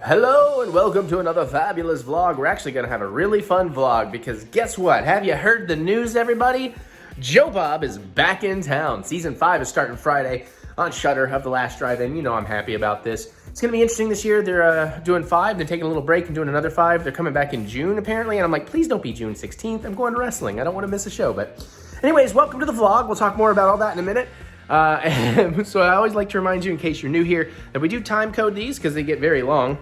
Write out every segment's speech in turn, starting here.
Hello and welcome to another fabulous vlog. We're actually going to have a really fun vlog because guess what? Have you heard the news, everybody? Joe Bob is back in town. Season 5 is starting Friday on Shudder of The Last Drive-In. You know I'm happy about this. It's going to be interesting this year. They're doing 5, they're taking a little break and doing another 5. They're coming back in June apparently, and I'm like, please don't be June 16th. I'm going to wrestling. I don't want to miss a show. But anyways, welcome to the vlog. We'll talk more about all that in a minute. So I always like to remind you, in case you're new here, that we do time code these because they get very long.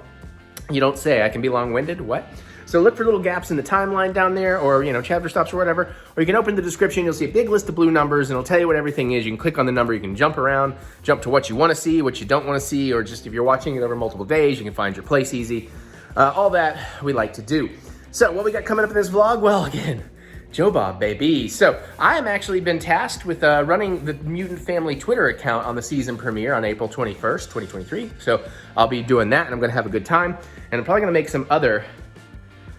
You don't say, I can be long-winded, what? So look for little gaps in the timeline down there, or, you know, chapter stops or whatever. Or you can open the description, you'll see a big list of blue numbers, and it'll tell you what everything is. You can click on the number, you can jump around, jump to what you want to see, what you don't want to see, or just if you're watching it over multiple days, you can find your place easy. All that we like to do. So what we got coming up in this vlog? Well, again, Joe Bob, baby. So I am actually been tasked with running the Mutant Family Twitter account on the season premiere on April 21st, 2023. So I'll be doing that, and I'm gonna have a good time. And I'm probably gonna make some other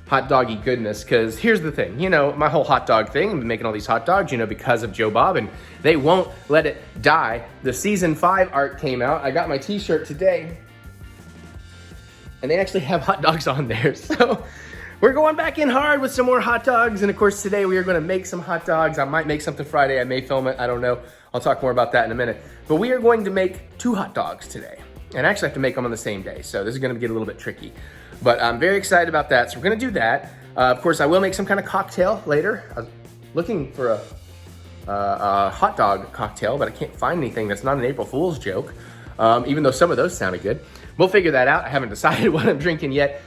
hot doggy goodness, because here's the thing, you know, my whole hot dog thing, I've been making all these hot dogs, you know, because of Joe Bob, and they won't let it die. The season 5 art came out. I got my t-shirt today, and they actually have hot dogs on there. So we're going back in hard with some more hot dogs, and of course today we are gonna make some hot dogs. I might make something Friday, I may film it, I don't know. I'll talk more about that in a minute. But we are going to make 2 hot dogs today, and I actually have to make them on the same day, so this is gonna get a little bit tricky. But I'm very excited about that, so we're gonna do that. Of course, I will make some kind of cocktail later. I was looking for a hot dog cocktail, but I can't find anything that's not an April Fool's joke, even though some of those sounded good. We'll figure that out. I haven't decided what I'm drinking yet.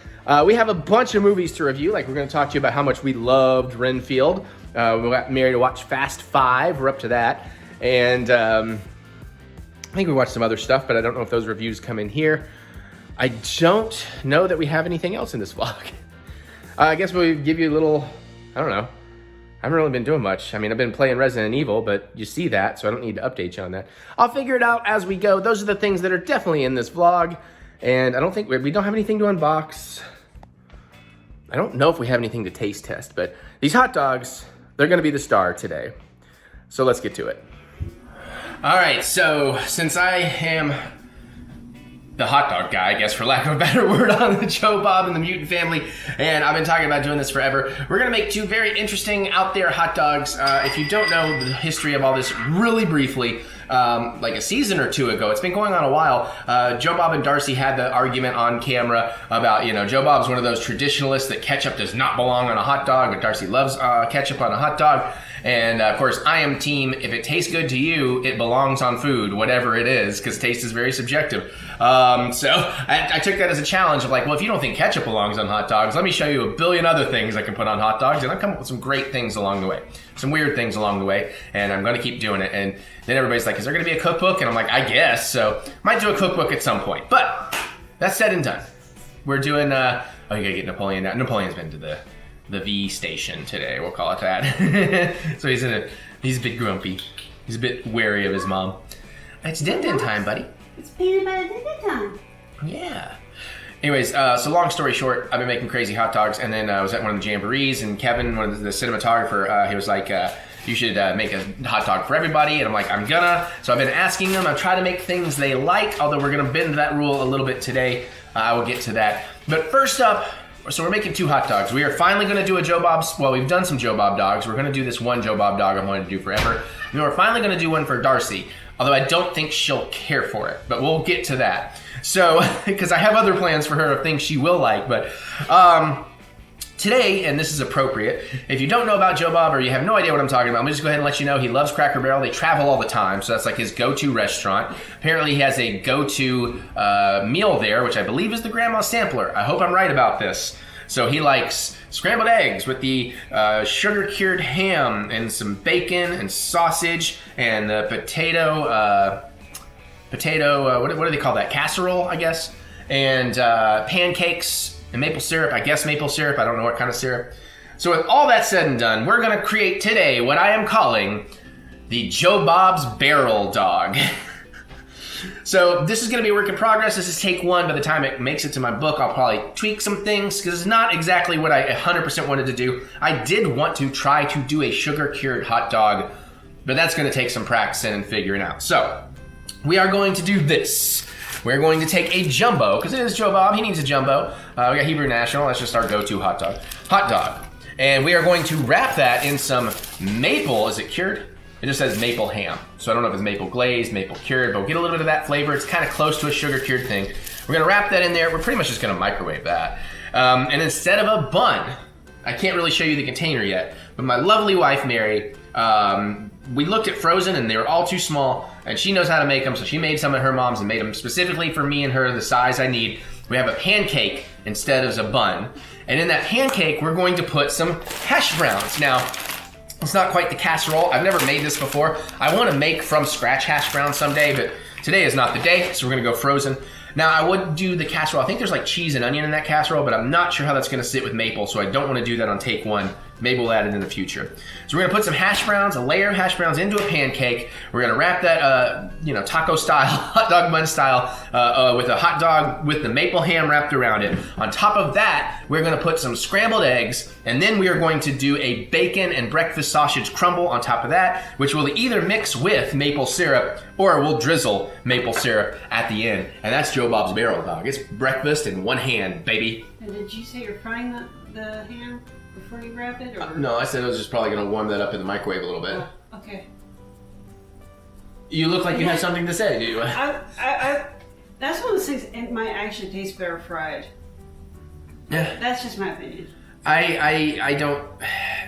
We have a bunch of movies to review. Like, we're gonna talk to you about how much we loved Renfield. We got married to watch Fast 5, we're up to that. And I think we watched some other stuff, but I don't know if those reviews come in here. I don't know that we have anything else in this vlog. I guess we'll give you a little, I don't know. I haven't really been doing much. I mean, I've been playing Resident Evil, but you see that, so I don't need to update you on that. I'll figure it out as we go. Those are the things that are definitely in this vlog. And I don't think, we don't have anything to unbox. I don't know if we have anything to taste test, but these hot dogs, they're gonna be the star today. So let's get to it. All right, so since I am the hot dog guy, I guess, for lack of a better word, on the Joe Bob and the Mutant Family, and I've been talking about doing this forever. We're gonna make 2 very interesting out there hot dogs. If you don't know the history of all this really briefly, like a season or 2 ago, it's been going on a while, Joe Bob and Darcy had the argument on camera about, you know, Joe Bob's one of those traditionalists that ketchup does not belong on a hot dog, but Darcy loves ketchup on a hot dog. And of course, I am team, if it tastes good to you, it belongs on food, whatever it is, because taste is very subjective. So I took that as a challenge of like, well, if you don't think ketchup belongs on hot dogs, let me show you a billion other things I can put on hot dogs, and I've come up with some great things along the way. Some weird things along the way, and I'm gonna keep doing it. And then everybody's like, is there gonna be a cookbook? And I'm like, I guess. So might do a cookbook at some point. But that's said and done. We're doing, oh, you gotta get Napoleon out. Napoleon's been to the V station today, we'll call it that. So he's a bit grumpy. He's a bit wary of his mom. It's din-din time, buddy. It's peanut butter din-din time. Yeah. Anyways, so long story short, I've been making crazy hot dogs, and then I was at one of the jamborees, and Kevin, one of the cinematographer, he was like, you should make a hot dog for everybody, and I'm like, I'm gonna. So I've been asking them, I've tried to make things they like, although we're gonna bend that rule a little bit today. I will get to that. But first up, so we're making 2 hot dogs. We are finally gonna do a Joe Bob's, well, we've done some Joe Bob dogs. We're gonna do this one Joe Bob dog I've wanted to do forever. And then we're finally gonna do one for Darcy, although I don't think she'll care for it, but we'll get to that. So, because I have other plans for her of things she will like, but today, and this is appropriate, if you don't know about Joe Bob or you have no idea what I'm talking about, I'm just go ahead and let you know he loves Cracker Barrel. They travel all the time, so that's like his go-to restaurant. Apparently he has a go-to meal there, which I believe is the Grandma Sampler. I hope I'm right about this. So he likes scrambled eggs with the sugar-cured ham and some bacon and sausage and the potato, what do they call that? Casserole, I guess. And pancakes and maple syrup. I guess maple syrup. I don't know what kind of syrup. So with all that said and done, we're gonna create today what I am calling the Joe Bob's Barrel Dog. So this is gonna be a work in progress. This is take 1. By the time it makes it to my book, I'll probably tweak some things because it's not exactly what I 100% wanted to do. I did want to try to do a sugar-cured hot dog, but that's gonna take some practicing and figuring out. So we are going to do this. we're going to take a jumbo, because it is Joe Bob, he needs a jumbo. We got Hebrew National, that's just our go-to hot dog. Hot dog. And we are going to wrap that in some maple, is it cured? It just says maple ham. So I don't know if it's maple glazed, maple cured, but we'll get a little bit of that flavor. It's kind of close to a sugar cured thing. We're gonna wrap that in there. We're pretty much just gonna microwave that. And instead of a bun, I can't really show you the container yet, but my lovely wife, Mary, we looked at frozen and they were all too small, and she knows how to make them, so she made some at her mom's and made them specifically for me and her, the size I need. We have a pancake instead of a bun. And in that pancake, we're going to put some hash browns. Now, it's not quite the casserole. I've never made this before. I want to make from scratch hash browns someday, but today is not the day, so we're gonna go frozen. Now, I would do the casserole. I think there's like cheese and onion in that casserole, but I'm not sure how that's gonna sit with maple, so I don't wanna do that on take one. Maybe we'll add it in the future. So we're gonna put some hash browns, a layer of hash browns into a pancake. We're gonna wrap that, taco style, hot dog bun style, with a hot dog with the maple ham wrapped around it. On top of that, we're gonna put some scrambled eggs, and then we are going to do a bacon and breakfast sausage crumble on top of that, which will either mix with maple syrup or we'll drizzle maple syrup at the end. And that's Joe Bob's Barrel Dog. It's breakfast in one hand, baby. And did you say you're frying the ham before you wrap it? Or? No, I said I was just probably gonna warm that up in the microwave a little bit. Oh, okay. You look like you have something to say, do you? That's one of those things, it might actually taste better fried. Yeah. That's just my opinion. I don't,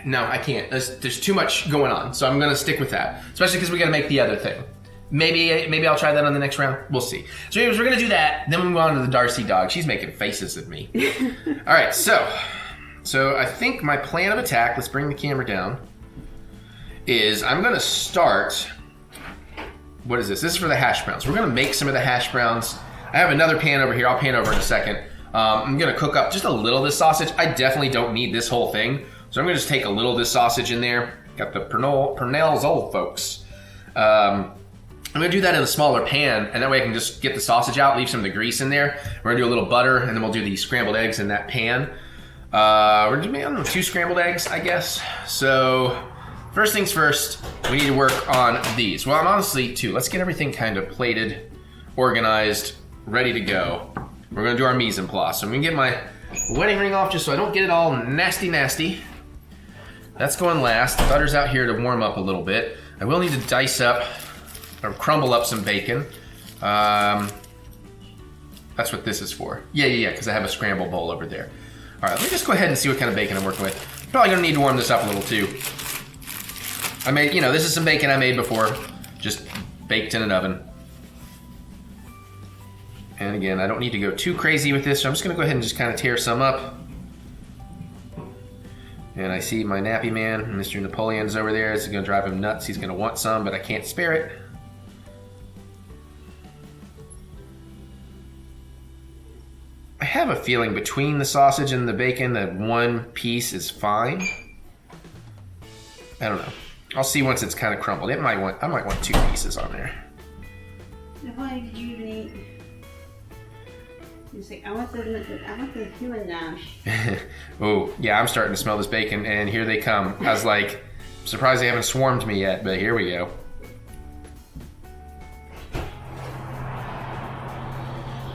no, I can't. There's too much going on, so I'm gonna stick with that. Especially because we gotta make the other thing. Maybe I'll try that on the next round. We'll see. So anyways, we're gonna do that, then we move on to the Darcy dog. She's making faces at me. All right, so I think my plan of attack, let's bring the camera down, is I'm gonna start, what is this? This is for the hash browns. We're gonna make some of the hash browns. I have another pan over here. I'll pan over in a second. I'm gonna cook up just a little of this sausage. I definitely don't need this whole thing, so I'm gonna just take a little of this sausage in there. Got the Purnell's old folks. I'm gonna do that in a smaller pan, and that way I can just get the sausage out, leave some of the grease in there. We're gonna do a little butter, and then we'll do the scrambled eggs in that pan. We're gonna do, I don't know, 2 scrambled eggs, I guess. So, first things first, we need to work on these. Well, honestly, 2. Let's get everything kind of plated, organized, ready to go. We're gonna do our mise en place. So I'm gonna get my wedding ring off just so I don't get it all nasty. That's going last. The butter's out here to warm up a little bit. I will need to dice up or crumble up some bacon. That's what this is for. Yeah, because I have a scramble bowl over there. All right, let me just go ahead and see what kind of bacon I'm working with. Probably gonna need to warm this up a little too. I made, this is some bacon I made before, just baked in an oven. And again, I don't need to go too crazy with this, so I'm just gonna go ahead and just kind of tear some up. And I see my nappy man, Mr. Napoleon's over there. This is gonna drive him nuts. He's gonna want some, but I can't spare it. I have a feeling between the sausage and the bacon that one piece is fine. I don't know. I'll see once it's kind of crumbled. I might want 2 pieces on there. Why did you even eat? He's like, I want the human dash. Oh, yeah, I'm starting to smell this bacon, and here they come. I was like, surprised they haven't swarmed me yet, but here we go.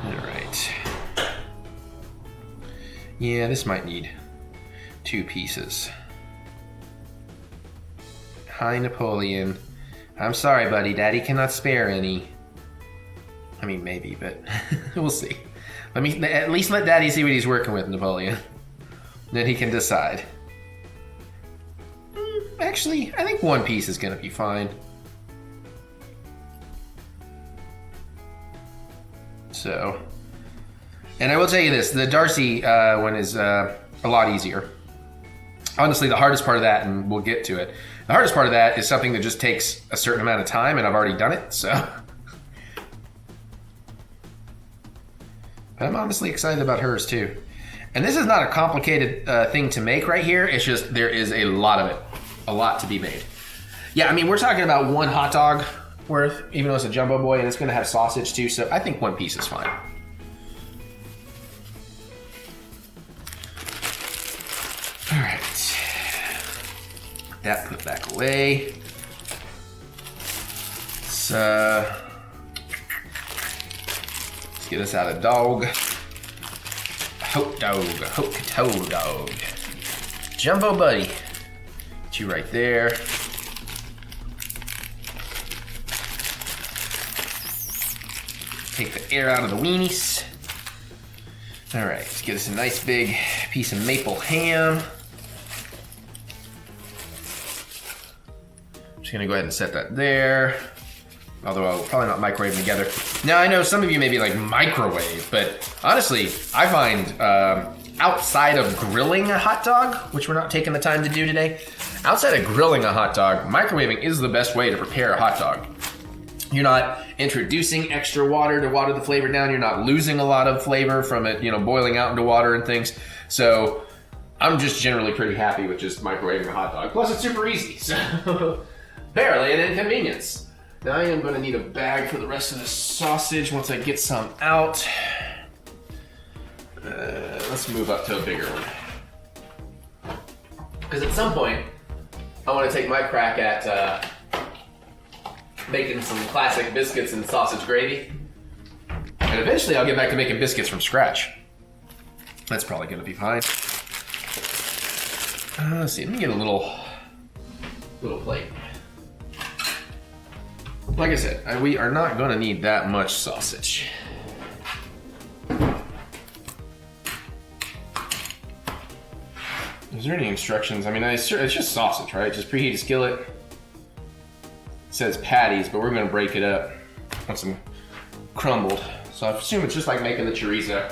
All right. Yeah, this might need 2 pieces. Hi, Napoleon. I'm sorry, buddy. Daddy cannot spare any. I mean, maybe, but we'll see. Let me at least let Daddy see what he's working with, Napoleon. Then he can decide. Actually, I think 1 piece is gonna be fine. So, and I will tell you this, the Darcy one is a lot easier. Honestly, the hardest part of that, and we'll get to it, the hardest part of that is something that just takes a certain amount of time, and I've already done it, so. But I'm honestly excited about hers too. And this is not a complicated thing to make right here. It's just there is a lot of it. A lot to be made. Yeah, I mean, we're talking about 1 hot dog worth, even though it's a jumbo boy, and it's going to have sausage too, so I think 1 piece is fine. All right. That put back away. get this out of dog. Hot dog. Jumbo buddy. Get you right there. Take the air out of the weenies. All right, let's get us a nice big piece of maple ham. Just gonna go ahead and set that there. Although I'll probably not microwave them together. Now I know some of you may be like, microwave, but honestly, I find outside of grilling a hot dog, which we're not taking the time to do today, outside of grilling a hot dog, microwaving is the best way to prepare a hot dog. You're not introducing extra water to water the flavor down. You're not losing a lot of flavor from it, boiling out into water and things. So I'm just generally pretty happy with just microwaving a hot dog. Plus it's super easy, so barely an inconvenience. Now I am gonna need a bag for the rest of the sausage once I get some out. Let's move up to a bigger one. Because at some point, I wanna take my crack at making some classic biscuits and sausage gravy. And eventually I'll get back to making biscuits from scratch. That's probably gonna be fine. Let's see, let me get a little plate. Like I said, we are not gonna need that much sausage. Is there any instructions? I mean, it's just sausage, right? Just preheat a skillet. It says patties, but we're gonna break it up. Want some crumbled. So I assume it's just like making the chorizo.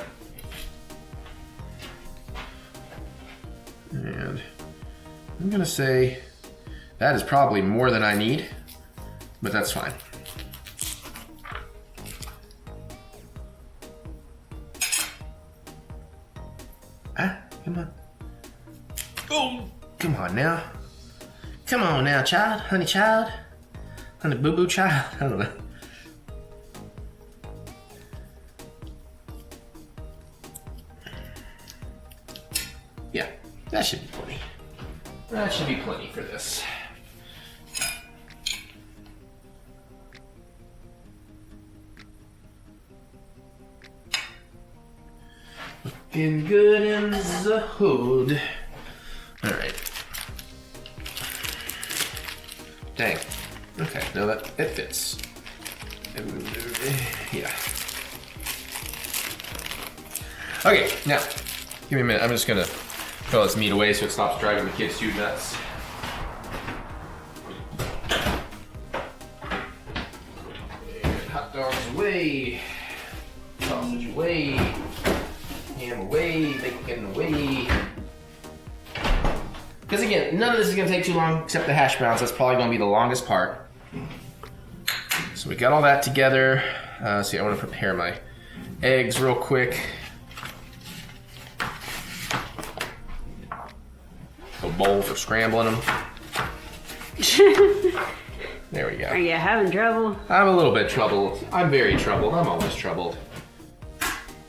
And I'm gonna say that is probably more than I need, but that's fine. Come on. Oh, come on now. Come on now, child, honey child. Honey boo-boo child, I don't know. Yeah, that should be plenty. That should be plenty for this. Looking good in the hood. All right. Dang. Okay, no, it fits. Yeah. Okay, now, give me a minute. I'm just gonna throw this meat away so it stops driving the kids too nuts. And hot dogs away. Sausage away. Ham away. Bacon away. Because again, none of this is gonna take too long except the hash browns. That's probably gonna be the longest part. So we got all that together. See, I wanna prepare my eggs real quick. A bowl for scrambling them. There we go. Are you having trouble? I'm a little bit troubled. I'm very troubled. I'm always troubled.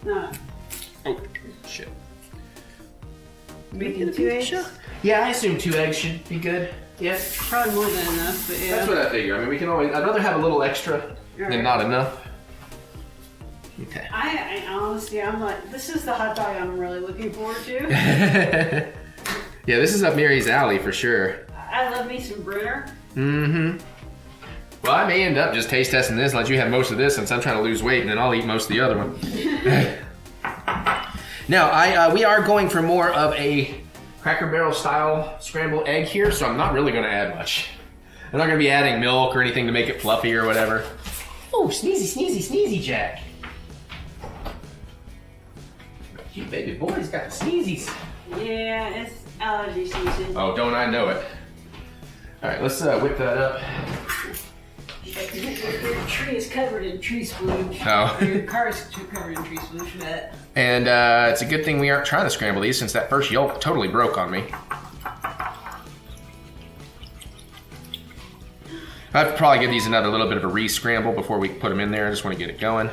No. Oh, shit. Making 2 eggs? Yeah, I assume 2 eggs should be good. Yeah. Probably more than enough, but yeah. That's what I figure. I mean, we can always, I'd rather have a little extra than not enough. Okay. I honestly, I'm like, this is the hot dog I'm really looking forward to. Yeah, this is up Mary's alley for sure. I love me some Brunner. Mm-hmm. Well, I may end up just taste testing this, let you have most of this since I'm trying to lose weight, and then I'll eat most of the other one. Now, we are going for more of a Cracker Barrel style scrambled egg here, so I'm not really gonna add much. I'm not gonna be adding milk or anything to make it fluffy or whatever. Oh, sneezy, sneezy, sneezy, Jack. Cute baby boy's got the sneezies. Yeah, it's allergy season. Oh, don't I know it. All right, let's whip that up. Your tree is covered in tree splooge. Oh. Your car is covered in tree splooge, but... And it's a good thing we aren't trying to scramble these since that first yolk totally broke on me. I'd probably give these another little bit of a re-scramble before we put them in there. I just want to get it going.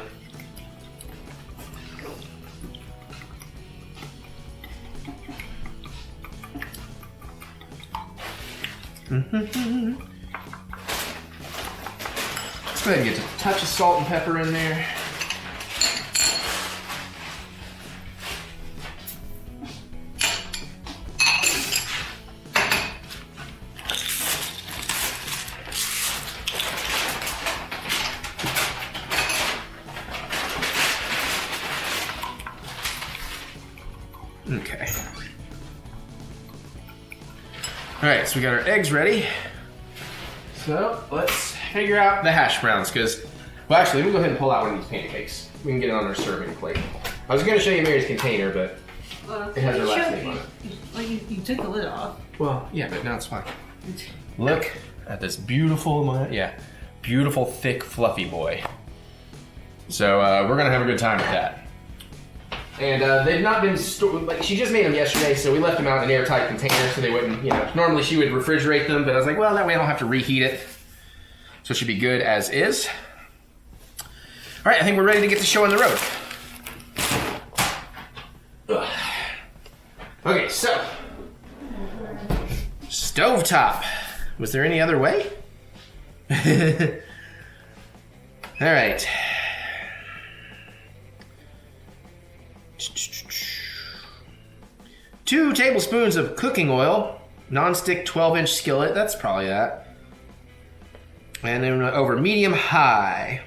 Let's go ahead and get a touch of salt and pepper in there. Okay. All right, so we got our eggs ready. So let's figure out the hash browns, because, well, actually, let me go ahead and pull out one of these pancakes. We can get it on our serving plate. I was going to show you Mary's container, but it has her last name on it. Well, you took the lid off. Well, yeah, but now it's fine. Look at this beautiful, beautiful, thick, fluffy boy. So we're going to have a good time with that. And they've not been stored, like she just made them yesterday, so we left them out in an airtight container so they wouldn't, normally she would refrigerate them, but I was like, well, that way I don't have to reheat it. So it should be good as is. All right, I think we're ready to get the show on the road. Ugh. Okay, so, stovetop. Was there any other way? All right. 2 tablespoons of cooking oil, non-stick 12-inch skillet, that's probably that. And then over medium-high.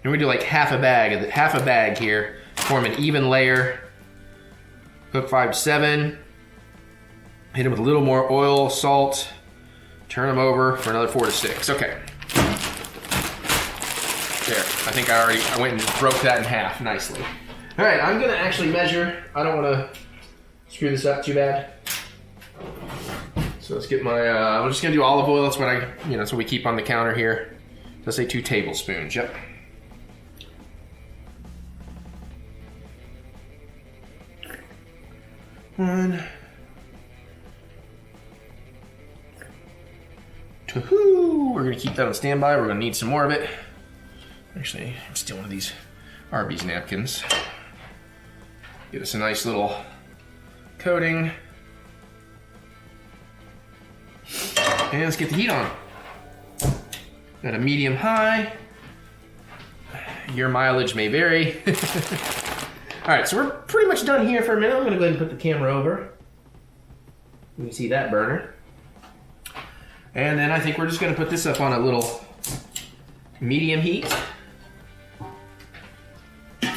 And we do like half a bag here, form an even layer. Cook 5 to 7. Hit them with a little more oil, salt. Turn them over for another 4 to 6. Okay. There, I think I went and broke that in half nicely. All right, I'm gonna actually measure. I don't wanna screw this up too bad. So let's get my, I'm just gonna do olive oil. That's what that's what we keep on the counter here. Let's say 2 tablespoons, yep. One. Two. We're gonna keep that on standby. We're gonna need some more of it. Actually, I'm stealing one of these Arby's napkins. Give us a nice little coating. And let's get the heat on. Got a medium high. Your mileage may vary. All right, so we're pretty much done here for a minute. I'm gonna go ahead and put the camera over. You can see that burner. And then I think we're just gonna put this up on a little medium heat to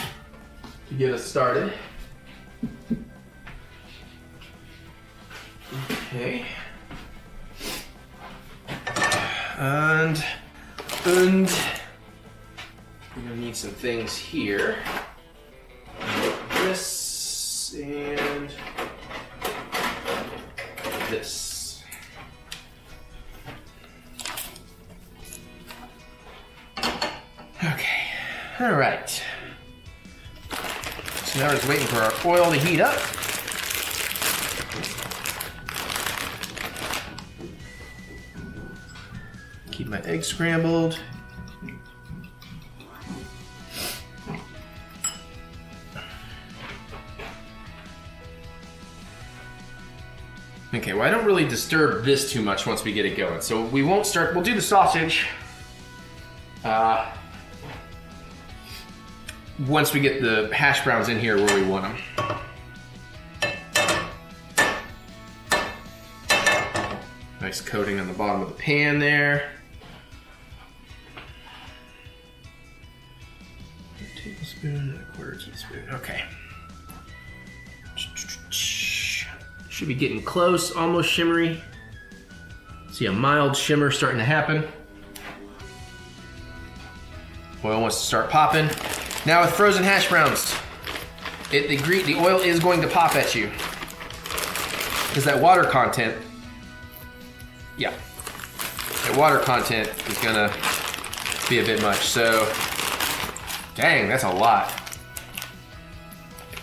get us started. Okay. And we're gonna need some things here. This and this. Okay. All right. So now we're just waiting for our oil to heat up. Keep my eggs scrambled. Okay, well I don't really disturb this too much once we get it going. So we won't start, we'll do the sausage once we get the hash browns in here where we want them. Nice coating on the bottom of the pan there. A tablespoon and a quarter teaspoon, okay. Should be getting close, almost shimmery. See a mild shimmer starting to happen. Oil wants to start popping. Now with frozen hash browns, the oil is going to pop at you. Because that water content, that water content is gonna be a bit much. So, dang, that's a lot.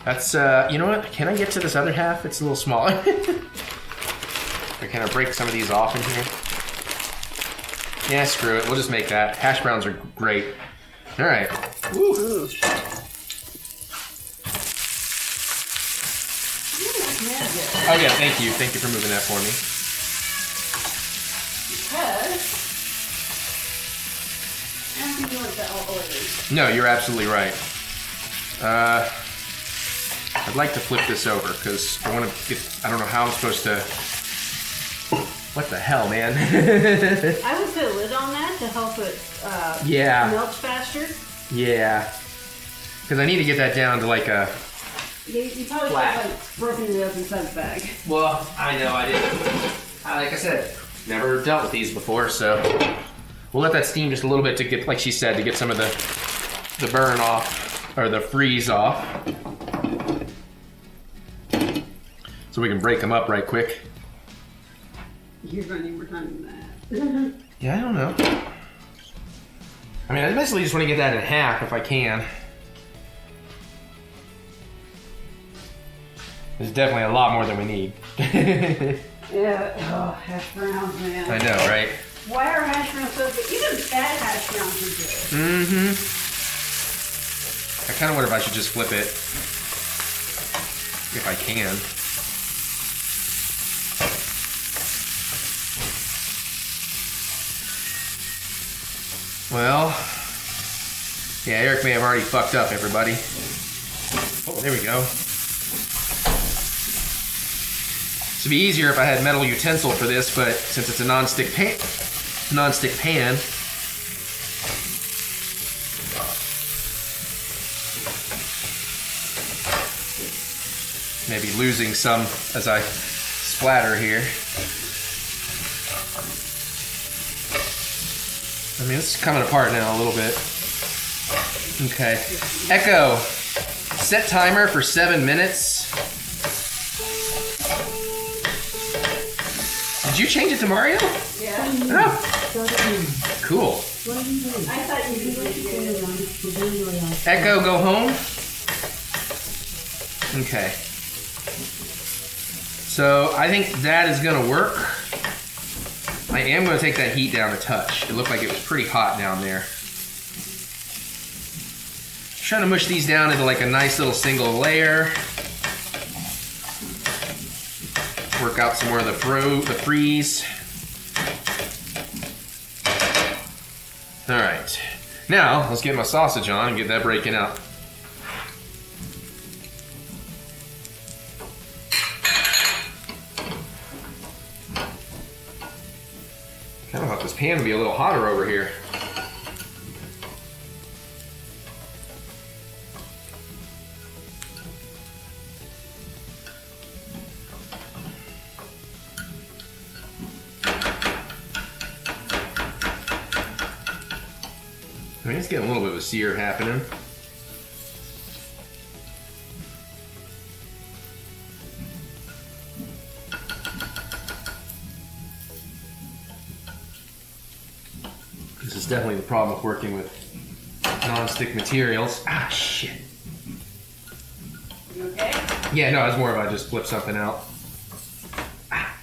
That's, you know what? Can I get to this other half? It's a little smaller. Or can I break some of these off in here? Yeah, screw it. We'll just make that. Hash browns are great. All right. Woo. Ooh. Oh yeah, thank you. Thank you for moving that for me. Because I don't think you want that all over. No, you're absolutely right. I'd like to flip this over because I want to get, I don't know how I'm supposed to, what the hell, man? I would put a lid on that to help it yeah. melt faster. Yeah. Because I need to get that down to like a You probably Flat. should have broken it up inside the bag. Well, I know I didn't. Like I said, never dealt with these before, so we'll let that steam just a little bit to get, like she said, to get some of the burn off, or the freeze off. So we can break them up right quick. You're going to need more time than that. Yeah, I don't know. I mean, I basically just want to get that in half if I can. There's definitely a lot more than we need. Yeah, oh, hash browns, man. I know, right? Why are hash browns so good? Even bad hash browns are good. Mm-hmm. I kind of wonder if I should just flip it. If I can. Well, yeah, Eric may have already fucked up, everybody. Oh, there we go. This would be easier if I had metal utensil for this, but since it's a non-stick pan, maybe losing some as I splatter here. I mean, it's coming apart now a little bit. Okay. Echo, set timer for 7 minutes. Did you change it to Mario? Yeah. Oh. Cool. I thought you did. Echo, go home. Okay. So I think that is gonna work. I am gonna take that heat down a touch. It looked like it was pretty hot down there. Trying to mush these down into like a nice little single layer. Work out some more of the freeze. All right, now let's get my sausage on and get that breaking out. Kind of thought this pan would be a little hotter over here. I mean, it's getting a little bit of a sear happening. This is definitely the problem with working with non-stick materials. Ah, shit. You okay? Yeah, no, it's more of I just flip something out. Ah.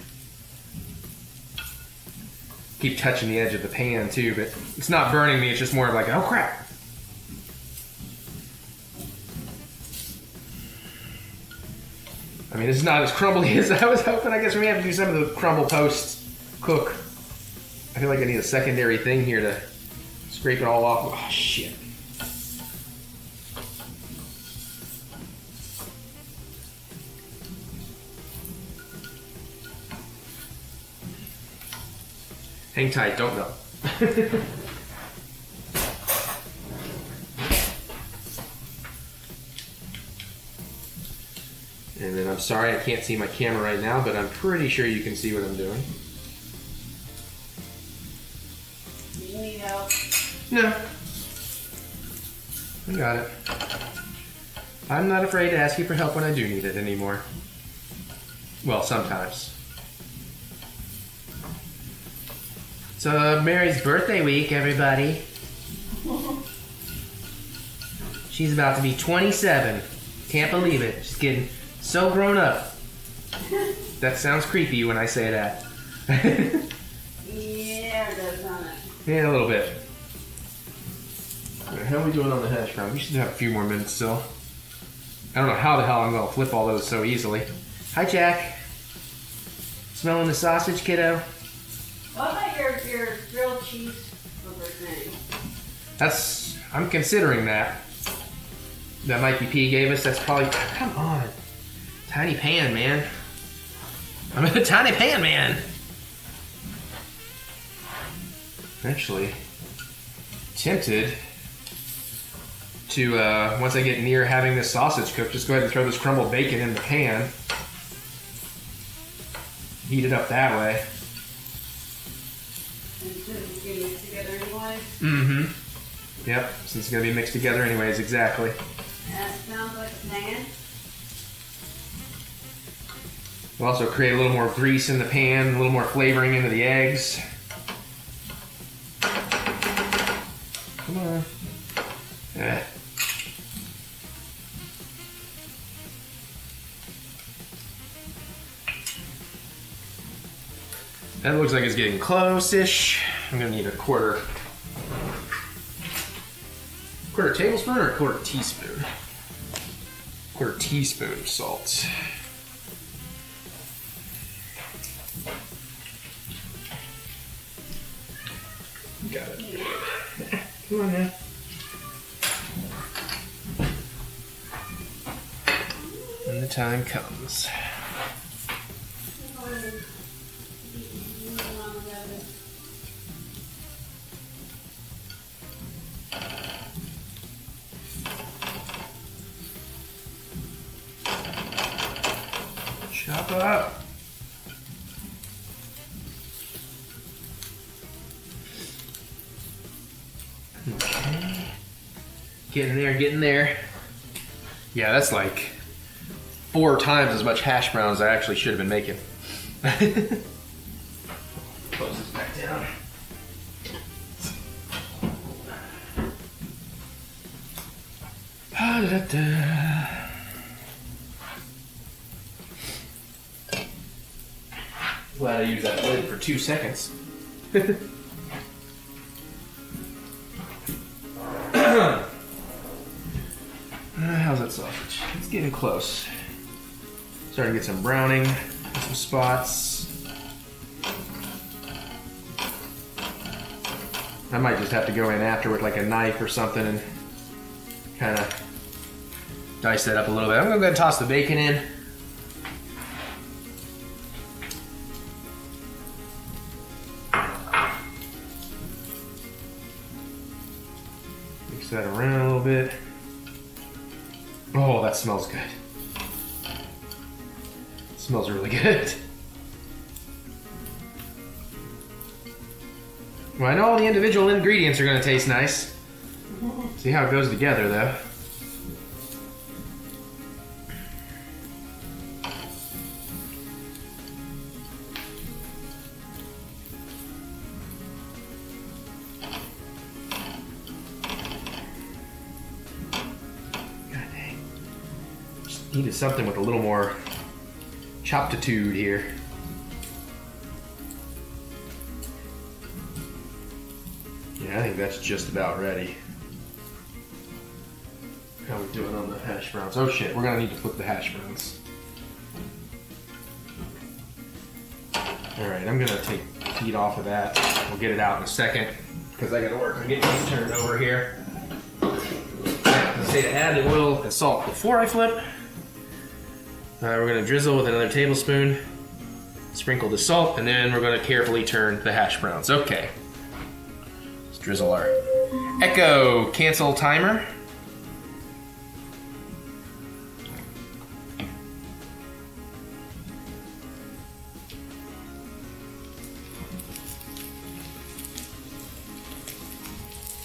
Keep touching the edge of the pan too, but it's not burning me, it's just more of like, oh crap. I mean, it's not as crumbly as I was hoping. I guess we may have to do some of the crumble post cook. I feel like I need a secondary thing here to scrape it all off. Oh, shit. Hang tight, don't go. And then I'm sorry I can't see my camera right now, but I'm pretty sure you can see what I'm doing. Do you need help? No. I got it. I'm not afraid to ask you for help when I do need it anymore. Well, sometimes. It's Mary's birthday week, everybody. She's about to be 27. Can't believe it. She's getting so grown up. That sounds creepy when I say that. Yeah, it does, doesn't it? Yeah, a little bit. Alright, how are we doing on the hash brown? We should have a few more minutes still. I don't know how the hell I'm going to flip all those so easily. Hi, Jack. Smelling the sausage, kiddo? What about your grilled cheese flipper thing? I'm considering that. That Mikey P gave us. That's probably, come on. Tiny pan, man. I'm a tiny pan, man. Actually, tempted to, once I get near having this sausage cooked, just go ahead and throw this crumbled bacon in the pan. Heat it up that way. Mm-hmm. Yep, since it's going to be mixed together anyways, exactly. That sounds like a pan. We'll also create a little more grease in the pan, a little more flavoring into the eggs. Come on. Yeah. That looks like it's getting close-ish. I'm gonna need a quarter tablespoon or a quarter teaspoon? Quarter teaspoon of salt. Got it. Come on now. When the time comes. Chop up. Okay. Getting there, getting there. Yeah, that's like 4 times as much hash browns as I actually should have been making. Close this back down. Glad I used that lid for 2 seconds. How's that sausage? It's getting close. Starting to get some browning, some spots. I might just have to go in after with like a knife or something and kind of dice that up a little bit. I'm gonna go ahead and toss the bacon in. Mix that around a little bit. Oh, that smells good. It smells really good. Well, I know all the individual ingredients are going to taste nice. See how it goes together, though. Needed something with a little more choptitude here. Yeah, I think that's just about ready. How are we doing on the hash browns? Oh shit, we're gonna need to flip the hash browns. Alright, I'm gonna take heat off of that. We'll get it out in a second because I gotta work on getting these turned over here. Say to add the oil and salt before I flip. We're going to drizzle with another tablespoon, sprinkle the salt, and then we're going to carefully turn the hash browns. Okay. Let's drizzle our Echo cancel timer.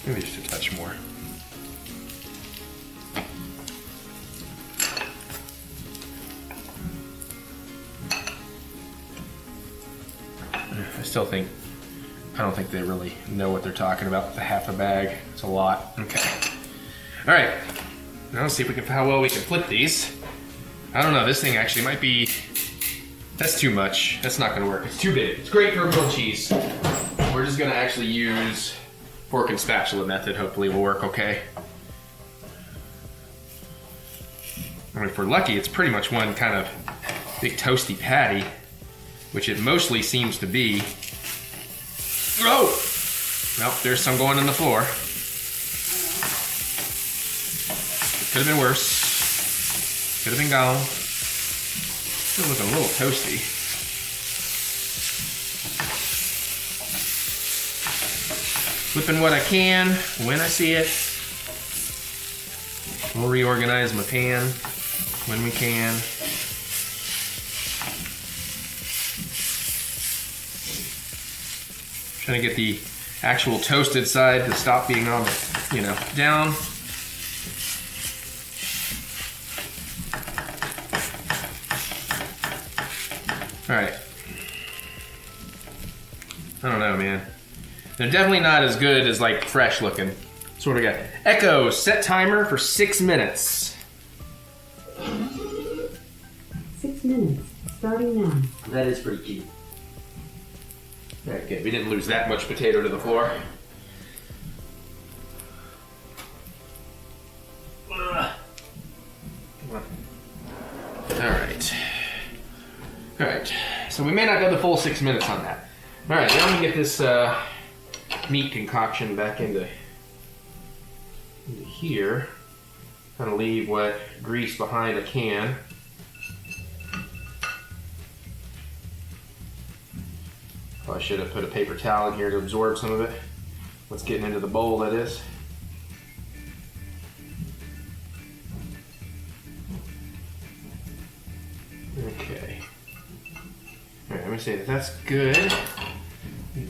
Maybe just a touch more. I don't think they really know what they're talking about. The half a bag, it's a lot. Okay. All right. Now let's see if we can, how well we can flip these. I don't know, this thing actually might be, that's too much. That's not gonna work, it's too big. It's great for grilled cheese. We're just gonna actually use fork and spatula method. Hopefully it will work okay. I mean, if we're lucky, it's pretty much one kind of big toasty patty, which it mostly seems to be. Oh! Nope, there's some going on the floor. Could have been worse. Could have been gone. Still looking a little toasty. Flipping what I can when I see it. We'll reorganize my pan when we can. Trying to get the actual toasted side to stop being on the, down. All right. I don't know, man. They're definitely not as good as like fresh looking. So what do we got? Echo, set timer for 6 minutes. 6 minutes, starting now. That is pretty cute. Okay, we didn't lose that much potato to the floor. Alright, so we may not go the full 6 minutes on that. Alright, now we get this meat concoction back into here. Kind of leave what grease behind a can. I should have put a paper towel in here to absorb some of it. What's getting into the bowl, that is. Okay. Alright, let me say that's good.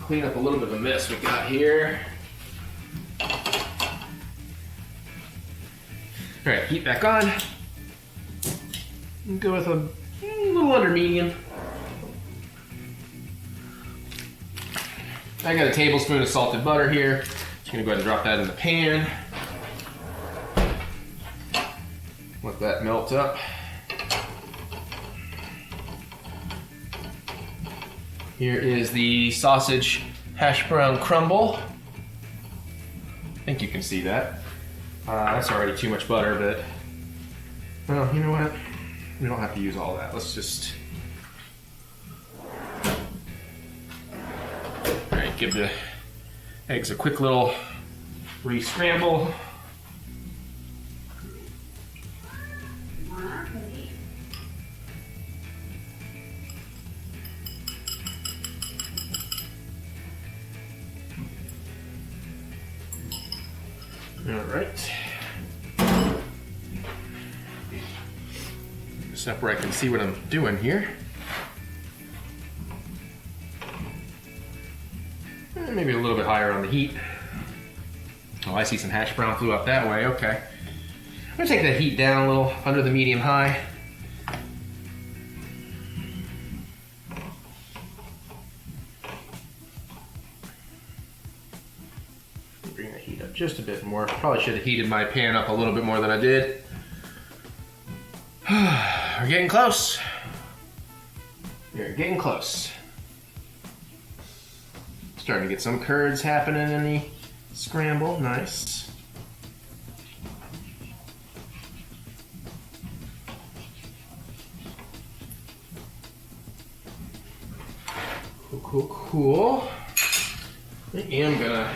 Clean up a little bit of a mess we got here. Alright, heat back on. Go with a little under medium. I got a tablespoon of salted butter here. Just gonna go ahead and drop that in the pan. Let that melt up. Here is the sausage hash brown crumble. I think you can see that. That's already too much butter, but well, you know what? We don't have to use all that. Let's just give the eggs a quick little re-scramble. All right. Step where I can see what I'm doing here. Maybe a little bit higher on the heat. Oh, I see some hash brown flew up that way. Okay. I'm gonna take that heat down a little under the medium high. Bring the heat up just a bit more. Probably should have heated my pan up a little bit more than I did. We're getting close. We're getting close. Starting to get some curds happening in the scramble. Nice. Cool, cool, cool. I am gonna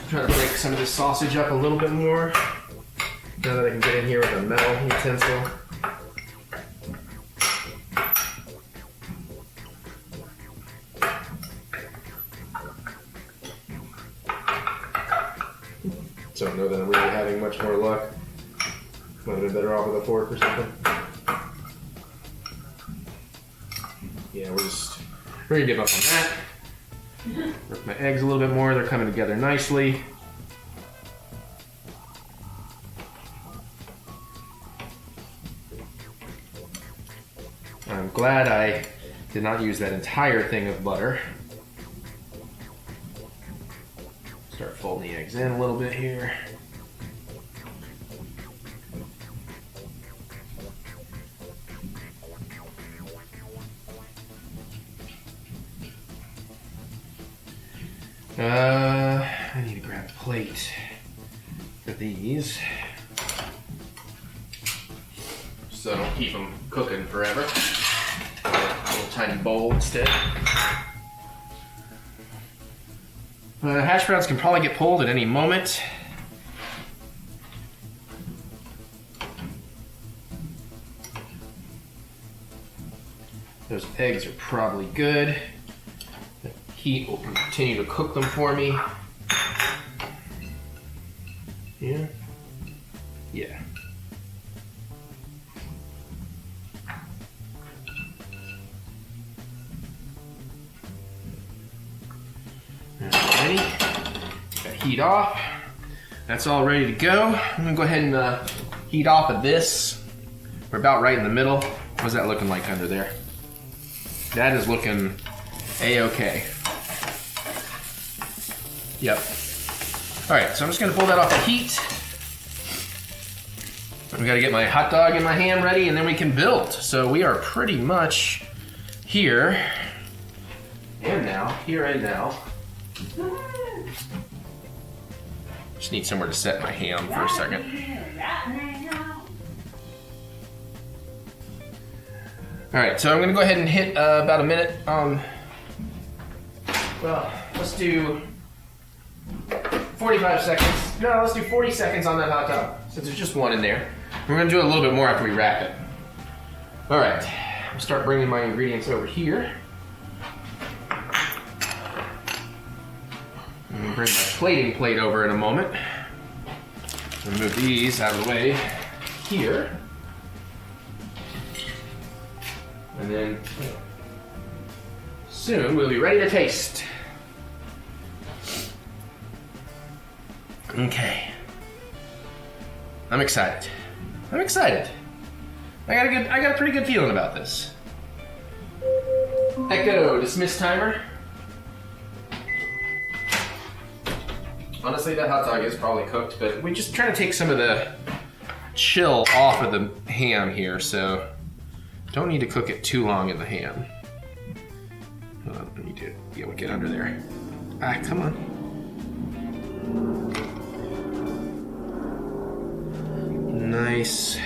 try to break some of this sausage up a little bit more. Now that I can get in here with a metal utensil. Don't know that I'm really having much more luck. Might have been better off with a fork or something. Yeah, we're gonna give up on that. Work my eggs a little bit more. They're coming together nicely. I'm glad I did not use that entire thing of butter. Start folding the eggs in a little bit here. I need to grab a plate for these, so I don't keep them cooking forever. A little tiny bowl instead. Hash browns can probably get pulled at any moment. Those eggs are probably good. The heat will continue to cook them for me. Yeah. ready. Get that heat off. That's all ready to go. I'm gonna go ahead and heat off of this. We're about right in the middle. What's that looking like under there? That is looking A-okay. Yep. All right, so I'm just gonna pull that off the heat. We gotta get my hot dog and my ham ready and then we can build. So we are pretty much here and now. Just need somewhere to set my ham for a second. All right, so I'm gonna go ahead and hit about a minute. Well, let's do 45 seconds. No, let's do 40 seconds on that hot dog, since there's just one in there. We're gonna do it a little bit more after we wrap it. All right, I'll start bringing my ingredients over here. I'm gonna bring my plating plate over in a moment. I'm move these out of the way here. And then soon we'll be ready to taste. Okay. I'm excited. I got a pretty good feeling about this. Echo, dismiss timer. Honestly, that hot dog is probably cooked, but we're just trying to take some of the chill off of the ham here, so don't need to cook it too long in the ham. I need to be able to get under there. Ah, come on. Nice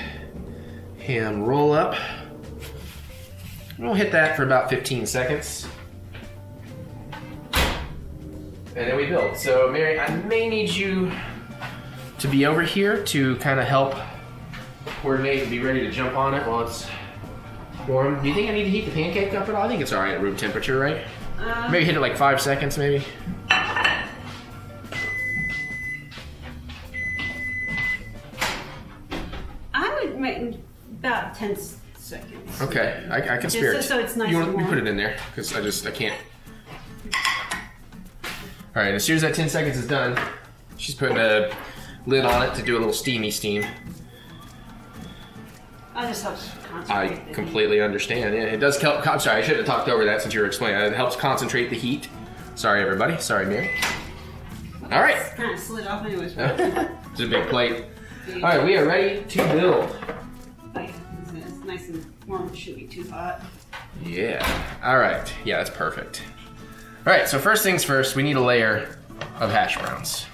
ham roll up. We'll hit that for about 15 seconds. And then we build. So Mary, I may need you to be over here to kind of help coordinate and be ready to jump on it while it's warm. Do you think I need to heat the pancake up at all? I think it's all right at room temperature, right? Maybe hit it like 5 seconds, maybe. I would make about 10 seconds. Okay, I can spare it. So it's nice You and warm. put it in there, because I can't. All right, as soon as that 10 seconds is done, she's putting a lid on it to do a little steamy steam. I just helps concentrate. I completely understand. Yeah, it does help. I'm sorry, I should have talked over that since you were explaining. It helps concentrate the heat. Sorry, everybody. Sorry, Mary. All right. It's kind of slid off anyways. It's a big plate. All right, we are ready to build. Oh, yeah. It's nice and warm. It shouldn't be too hot. Yeah. All right. Yeah, that's perfect. All right, so first things first, we need a layer of hash browns.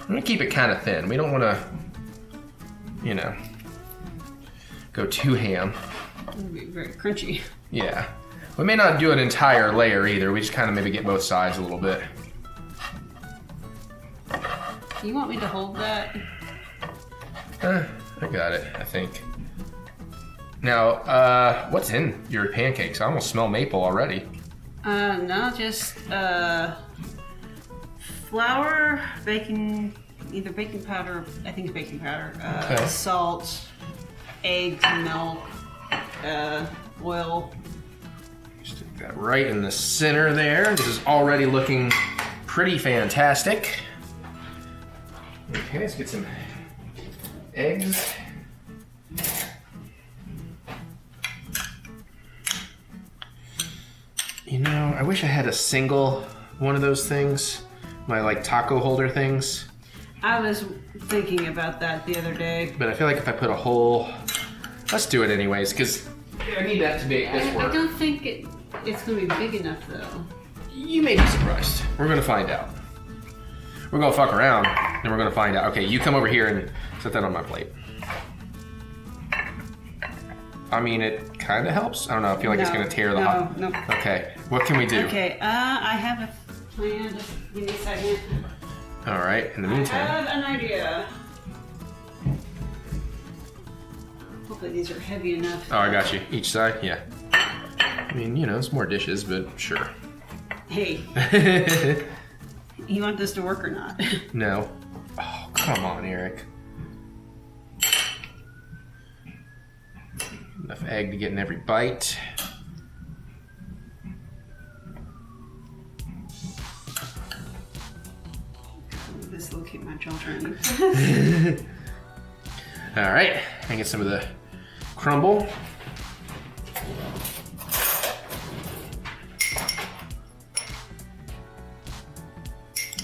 I'm gonna keep it kind of thin. We don't want to, you know, go too ham. It'll be very crunchy. Yeah. We may not do an entire layer either. We just kind of maybe get both sides a little bit. You want me to hold that? I got it, I think. Now, what's in your pancakes? I almost smell maple already. No, just flour, either baking powder, I think it's baking powder, Okay. salt, eggs, milk, oil. Just stick that right in the center there. This is already looking pretty fantastic. Okay, let's get some eggs. You know, I wish I had a single one of those things. My like taco holder things. I was thinking about that the other day. But I feel like if I put a whole... Let's do it anyways, because I need that to make this I work. don't think it's going to be big enough though. You may be surprised. We're going to find out. We're going to fuck around, and we're going to find out. Okay, you come over here and set that on my plate. I mean, it kind of helps. I don't know. I feel like it's going to tear the hot... No. Okay, what can we do? Okay, I have a plan. Just give me a second. All right, in the I meantime... have an idea. Hopefully these are heavy enough. Oh, I got you. Each side? Yeah. I mean, you know, it's more dishes, but sure. Hey, you want this to work or not? No. Oh, come on, Eric. Enough egg to get in every bite. suffocate my children. All right, I get some of the crumble.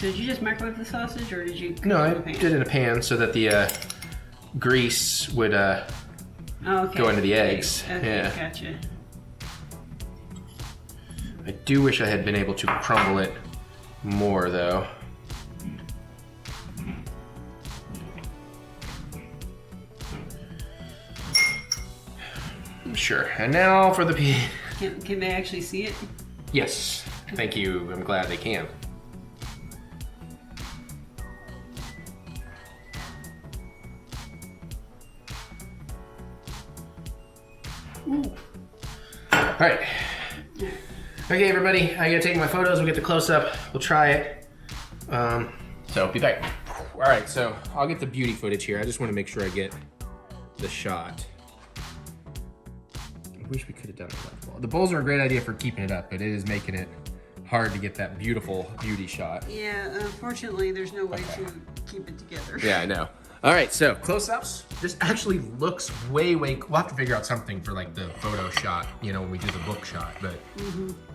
Did you just microwave the sausage, or did you? No, I cook it in a pan? did it in a pan so that the grease would Oh, okay. go into the eggs. Okay, Yeah. gotcha. I do wish I had been able to crumble it more, though. Sure. And now for the pea. Can they actually see it? Yes. Thank you. I'm glad they can. All right. Okay, everybody. I gotta take my photos. We'll get the close up. We'll try it. So be back. All right. So I'll get the beauty footage here. I just want to make sure I get the shot. I wish we could have done the left ball. The bowls are a great idea for keeping it up, but it is making it hard to get that beautiful beauty shot. Yeah, unfortunately, there's no way to keep it together. Yeah, I know. All right, so close-ups. This actually looks way, we'll have to figure out something for like the photo shot, you know, when we do the book shot, but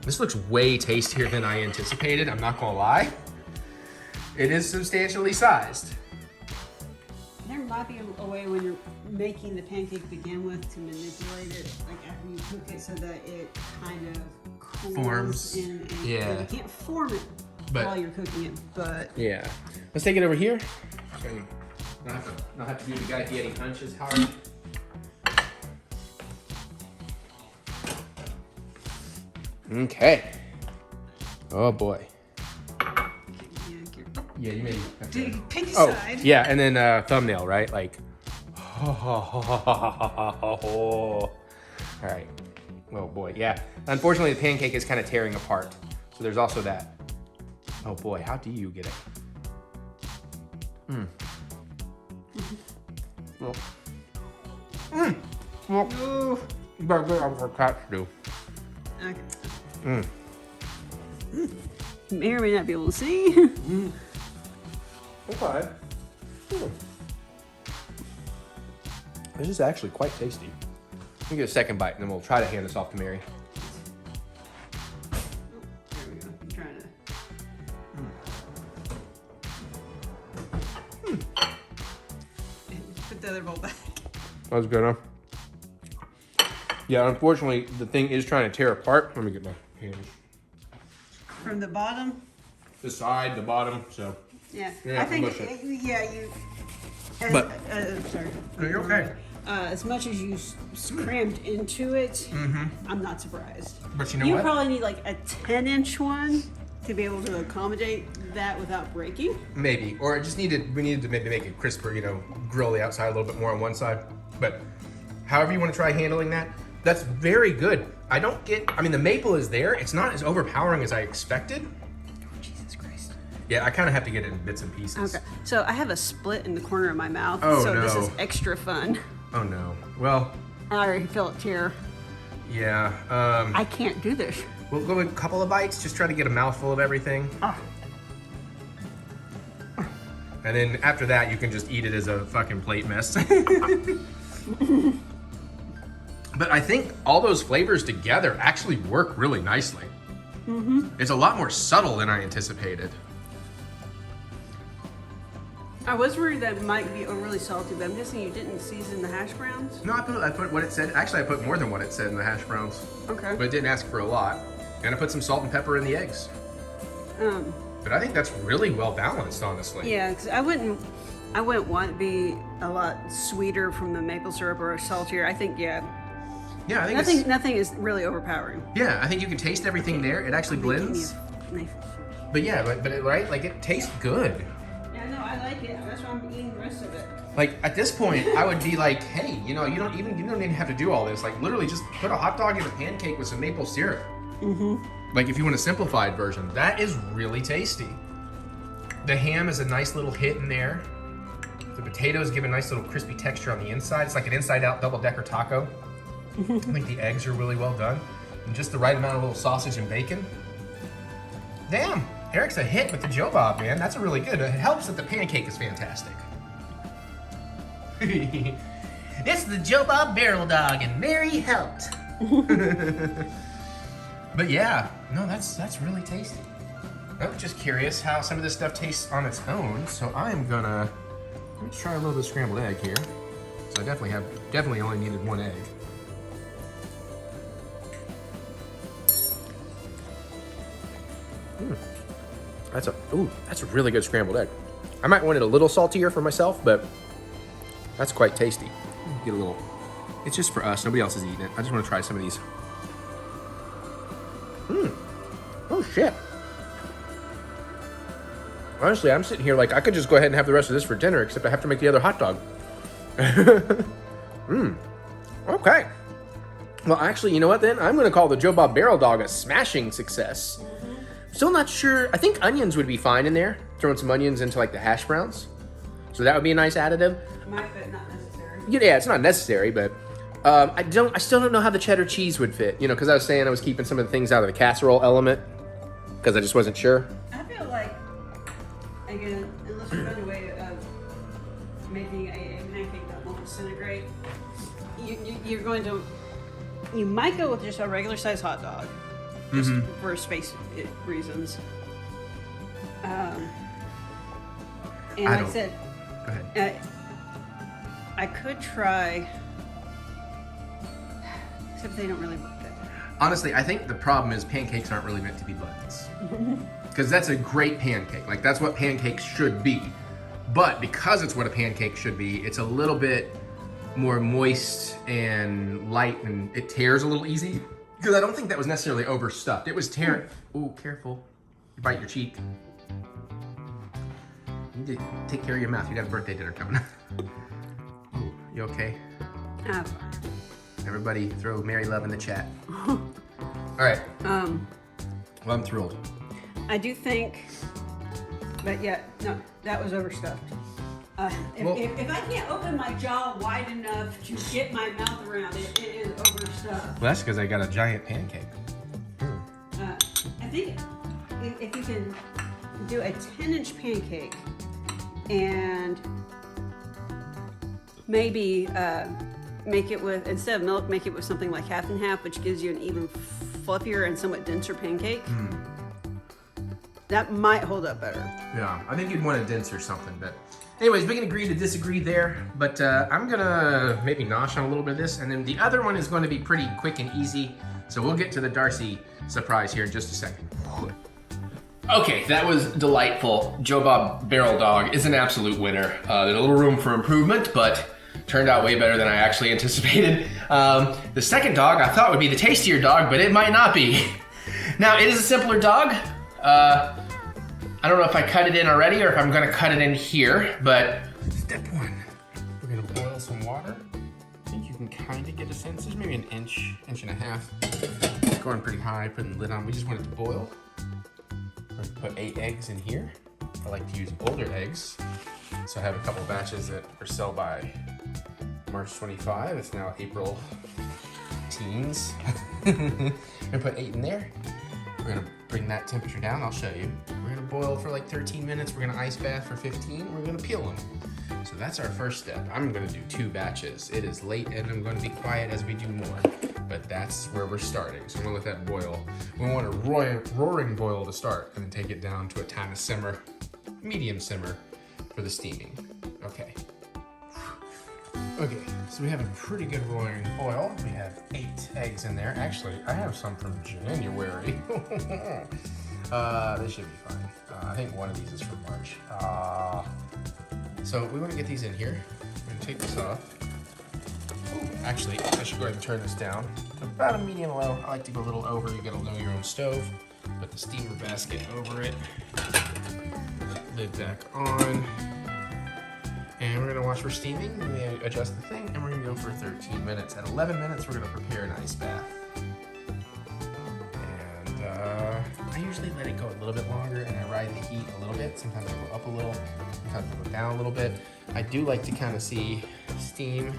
this looks way tastier than I anticipated. I'm not gonna lie. It is substantially sized. There might be a way when you're making the pancake to begin with to manipulate it, like after you cook it, so that it kind of cools Forms. in. And Yeah. You can't form it But- while you're cooking it, but Yeah. Let's take it over here. So you not have to do the guy Fieri punches hard. Okay. Oh boy. Yeah, you made it. Pinky Oh, side. yeah, and then thumbnail, right? Like, all right. Oh boy, yeah. Unfortunately, the pancake is kind of tearing apart. So there's also that. Oh boy, how do you get it? Well, well, Ooh. but good for cats to do. Okay. Mm. You may or may not be able to see. Okay. This is actually quite tasty. Let me get a second bite and then we'll try to hand this off to Mary. There we go. I'm trying to. Put the other bowl back. That was good, huh? Yeah, unfortunately, the thing is trying to tear apart. Let me get my hands. From the bottom? The side, the bottom, so. Yeah. Yeah, I think, mush it. yeah, you. But- sorry. No, you're okay. As much as you crammed into it, I'm not surprised. But you know You what? probably need like a 10-inch one to be able to accommodate that without breaking. Maybe, or it just we needed to maybe make it crisper, you know, grill the outside a little bit more on one side. But however you want to try handling that, that's very good. I mean, the maple is there. It's not as overpowering as I expected. Jesus Christ. Yeah, I kind of have to get it in bits and pieces. Okay, so I have a split in the corner of my mouth, Oh, so this no. is extra fun. Oh no. Well, I already feel it tear. yeah. I can't do this. We'll go with a couple of bites, just try to get a mouthful of everything. Ah. And then after that, you can just eat it as a fucking plate mess. But I think all those flavors together actually work really nicely. It's a lot more subtle than I anticipated. I was worried that it might be overly salty, but I'm guessing you didn't season the hash browns? No, I put what it said. Actually, I put more than what it said in the hash browns. Okay. But it didn't ask for a lot. And I put some salt and pepper in the eggs. But I think that's really well balanced, honestly. Yeah, because I wouldn't want it to be a lot sweeter from the maple syrup or saltier. I think, yeah, Yeah, I think nothing is really overpowering. yeah, I think you can taste everything there. It actually blends. But yeah, right? Like it tastes good. Yeah, no, I like it. That's why I'm eating the rest of it. Like at this point, I would be like, hey, you know, you don't even have to do all this. Like literally, just put a hot dog in a pancake with some maple syrup. Like if you want a simplified version, that is really tasty. The ham is a nice little hit in there. The potatoes give a nice little crispy texture on the inside. It's like an inside-out double-decker taco. I think the eggs are really well done. And just the right amount of little sausage and bacon. Damn, Eric's a hit with the Joe Bob, man. That's a really good. It helps that the pancake is fantastic. This is the Joe Bob Barrel Dog, and Mary helped. But yeah, no, that's really tasty. I'm just curious how some of this stuff tastes on its own, so I'm gonna let me try a little bit of scrambled egg here. So I definitely only needed one egg. That's a really good scrambled egg. I might want it a little saltier for myself, but that's quite tasty. Get a little. It's just for us. Nobody else is eating it. I just want to try some of these. Oh shit. Honestly, I'm sitting here like I could just go ahead and have the rest of this for dinner, except I have to make the other hot dog. Okay. Well, actually, you know what then? I'm going to call the Joe Bob Barrel Dog a smashing success. Still not sure. I think onions would be fine in there. Throwing some onions into like the hash browns. So that would be a nice additive. Might, but not necessary. Yeah, it's not necessary, but I still don't know how the cheddar cheese would fit. You know, because I was saying I was keeping some of the things out of the casserole element because I just wasn't sure. I feel like, again, unless you find a way of making a pancake that won't disintegrate, you're going to, you might go with just a regular size hot dog, just for space reasons. And like I said, Go ahead. I could try, except they don't really work that way. Honestly, I think the problem is pancakes aren't really meant to be buns. Because that's a great pancake. Like, that's what pancakes should be. But because it's what a pancake should be, it's a little bit more moist and light, and it tears a little easy. Because I don't think that was necessarily overstuffed. It was tearing. Ooh, careful. You bite your cheek. You need to take care of your mouth. You got a birthday dinner coming up. Ooh, you okay? I'm fine. Everybody throw Mary Love in the chat. All right. Well, I'm thrilled. I do think, but yeah, no, that was overstuffed. If I can't open my jaw wide enough to get my mouth around it, it is overstuffed. Well, that's because I got a giant pancake. I think if you can do a 10-inch pancake and maybe make it with, instead of milk, make it with something like half and half, which gives you an even fluffier and somewhat denser pancake. That might hold up better. Yeah, I think you'd want a denser something, but anyways, we can agree to disagree there, but I'm gonna maybe nosh on a little bit of this, and then the other one is going to be pretty quick and easy, so we'll get to the Darcy surprise here in just a second. Okay, that was delightful. Joe Bob Barrel Dog is an absolute winner. There's a little room for improvement, but turned out way better than I actually anticipated. The second dog I thought would be the tastier dog, but it might not be. Now, it is a simpler dog. I don't know if I cut it in already or if I'm gonna cut it in here, but step one, we're gonna boil some water. I think you can kind of get a sense. There's maybe an inch and a half. It's going pretty high, putting the lid on. We just want it to boil. We're gonna put 8 eggs in here. I like to use older eggs. So I have a couple batches that are sell by March 25. It's now April teens. I'm gonna put 8 in there. We're gonna bring that temperature down, I'll show you. We're gonna boil for like 13 minutes, we're gonna ice bath for 15, we're gonna peel them. So that's our first step. I'm gonna do 2 batches. It is late and I'm gonna be quiet as we do more, but that's where we're starting. So I'm gonna let that boil. We want a roaring boil to start and then take it down to a tiny simmer, medium simmer for the steaming. Okay. Okay, so we have a pretty good roaring boil. We have 8 eggs in there. Actually, I have some from January. They should be fine. I think one of these is from March. So we want to get these in here. We're going to take this off. Ooh, actually, I should go ahead and turn this down to about a medium low. I like to go a little over. You got to know your own stove. Put the steamer basket over it. Lid back on. And we're gonna watch for steaming, we're gonna adjust the thing, and we're gonna go for 13 minutes. At 11 minutes, we're gonna prepare an ice bath. And I usually let it go a little bit longer, and I ride the heat a little bit. Sometimes I go up a little, sometimes I go down a little bit. I do like to kind of see steam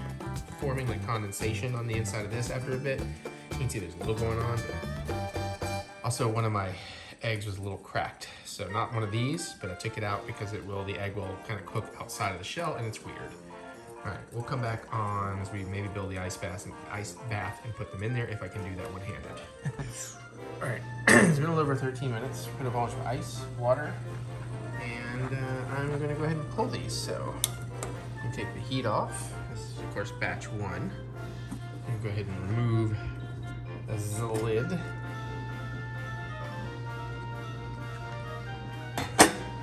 forming, like condensation on the inside of this after a bit. You can see there's a little going on. Also, one of my eggs was a little cracked. So not one of these, but I took it out because the egg will kind of cook outside of the shell and it's weird. All right, we'll come back on as we maybe build the ice bath and put them in there if I can do that one-handed. All right, it's been a little over 13 minutes. Put a bunch of ice, water, and I'm gonna go ahead and pull these. So you take the heat off. This is of course batch 1. And go ahead and remove the lid.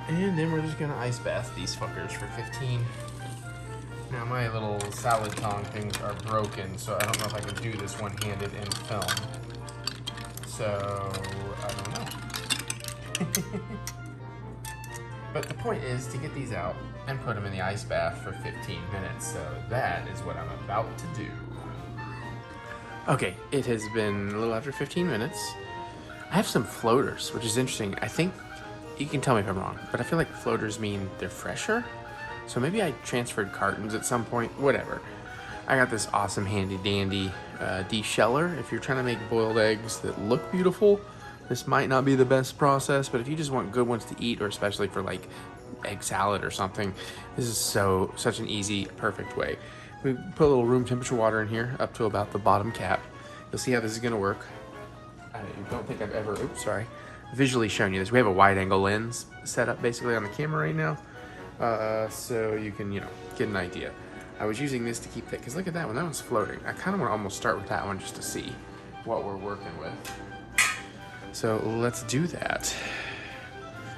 And then we're just gonna ice bath these fuckers for 15. Now my little salad tong things are broken, so I don't know if I can do this one-handed in film. So, I don't know. But the point is to get these out and put them in the ice bath for 15 minutes. So that is what I'm about to do. Okay, it has been a little after 15 minutes. I have some floaters, which is interesting. I think, you can tell me if I'm wrong, but I feel like floaters mean they're fresher. So maybe I transferred cartons at some point, whatever. I got this awesome handy dandy de-sheller. If you're trying to make boiled eggs that look beautiful, this might not be the best process, but if you just want good ones to eat, or especially for like egg salad or something, this is such an easy, perfect way. We put a little room temperature water in here up to about the bottom cap. You'll see how this is gonna work. I don't think I've ever, visually shown you this. We have a wide angle lens set up basically on the camera right now. So you can, get an idea. I was using this to keep that, because look at that one, that one's floating. I kind of want to almost start with that one just to see what we're working with. So let's do that.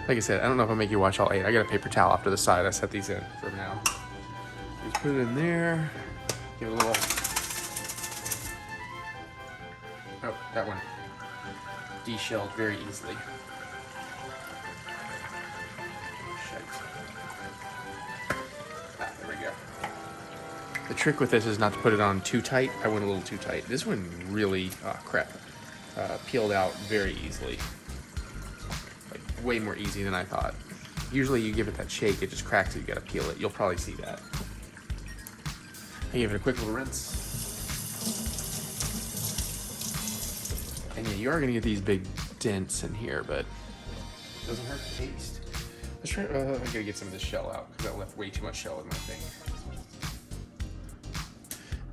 Like I said, I don't know if I'll make you watch all 8. I got a paper towel off to the side. I set these in for now. Just put it in there. Give it a little. Oh, that one de-shelled very easily. There we go. The trick with this is not to put it on too tight. I went a little too tight. This one really, peeled out very easily. Like way more easy than I thought. Usually you give it that shake, it just cracks it, you gotta peel it. You'll probably see that. I give it a quick little rinse. And yeah, you are gonna get these big dents in here, but it doesn't hurt to taste. Let's try, I gotta get some of this shell out, because I left way too much shell in my thing.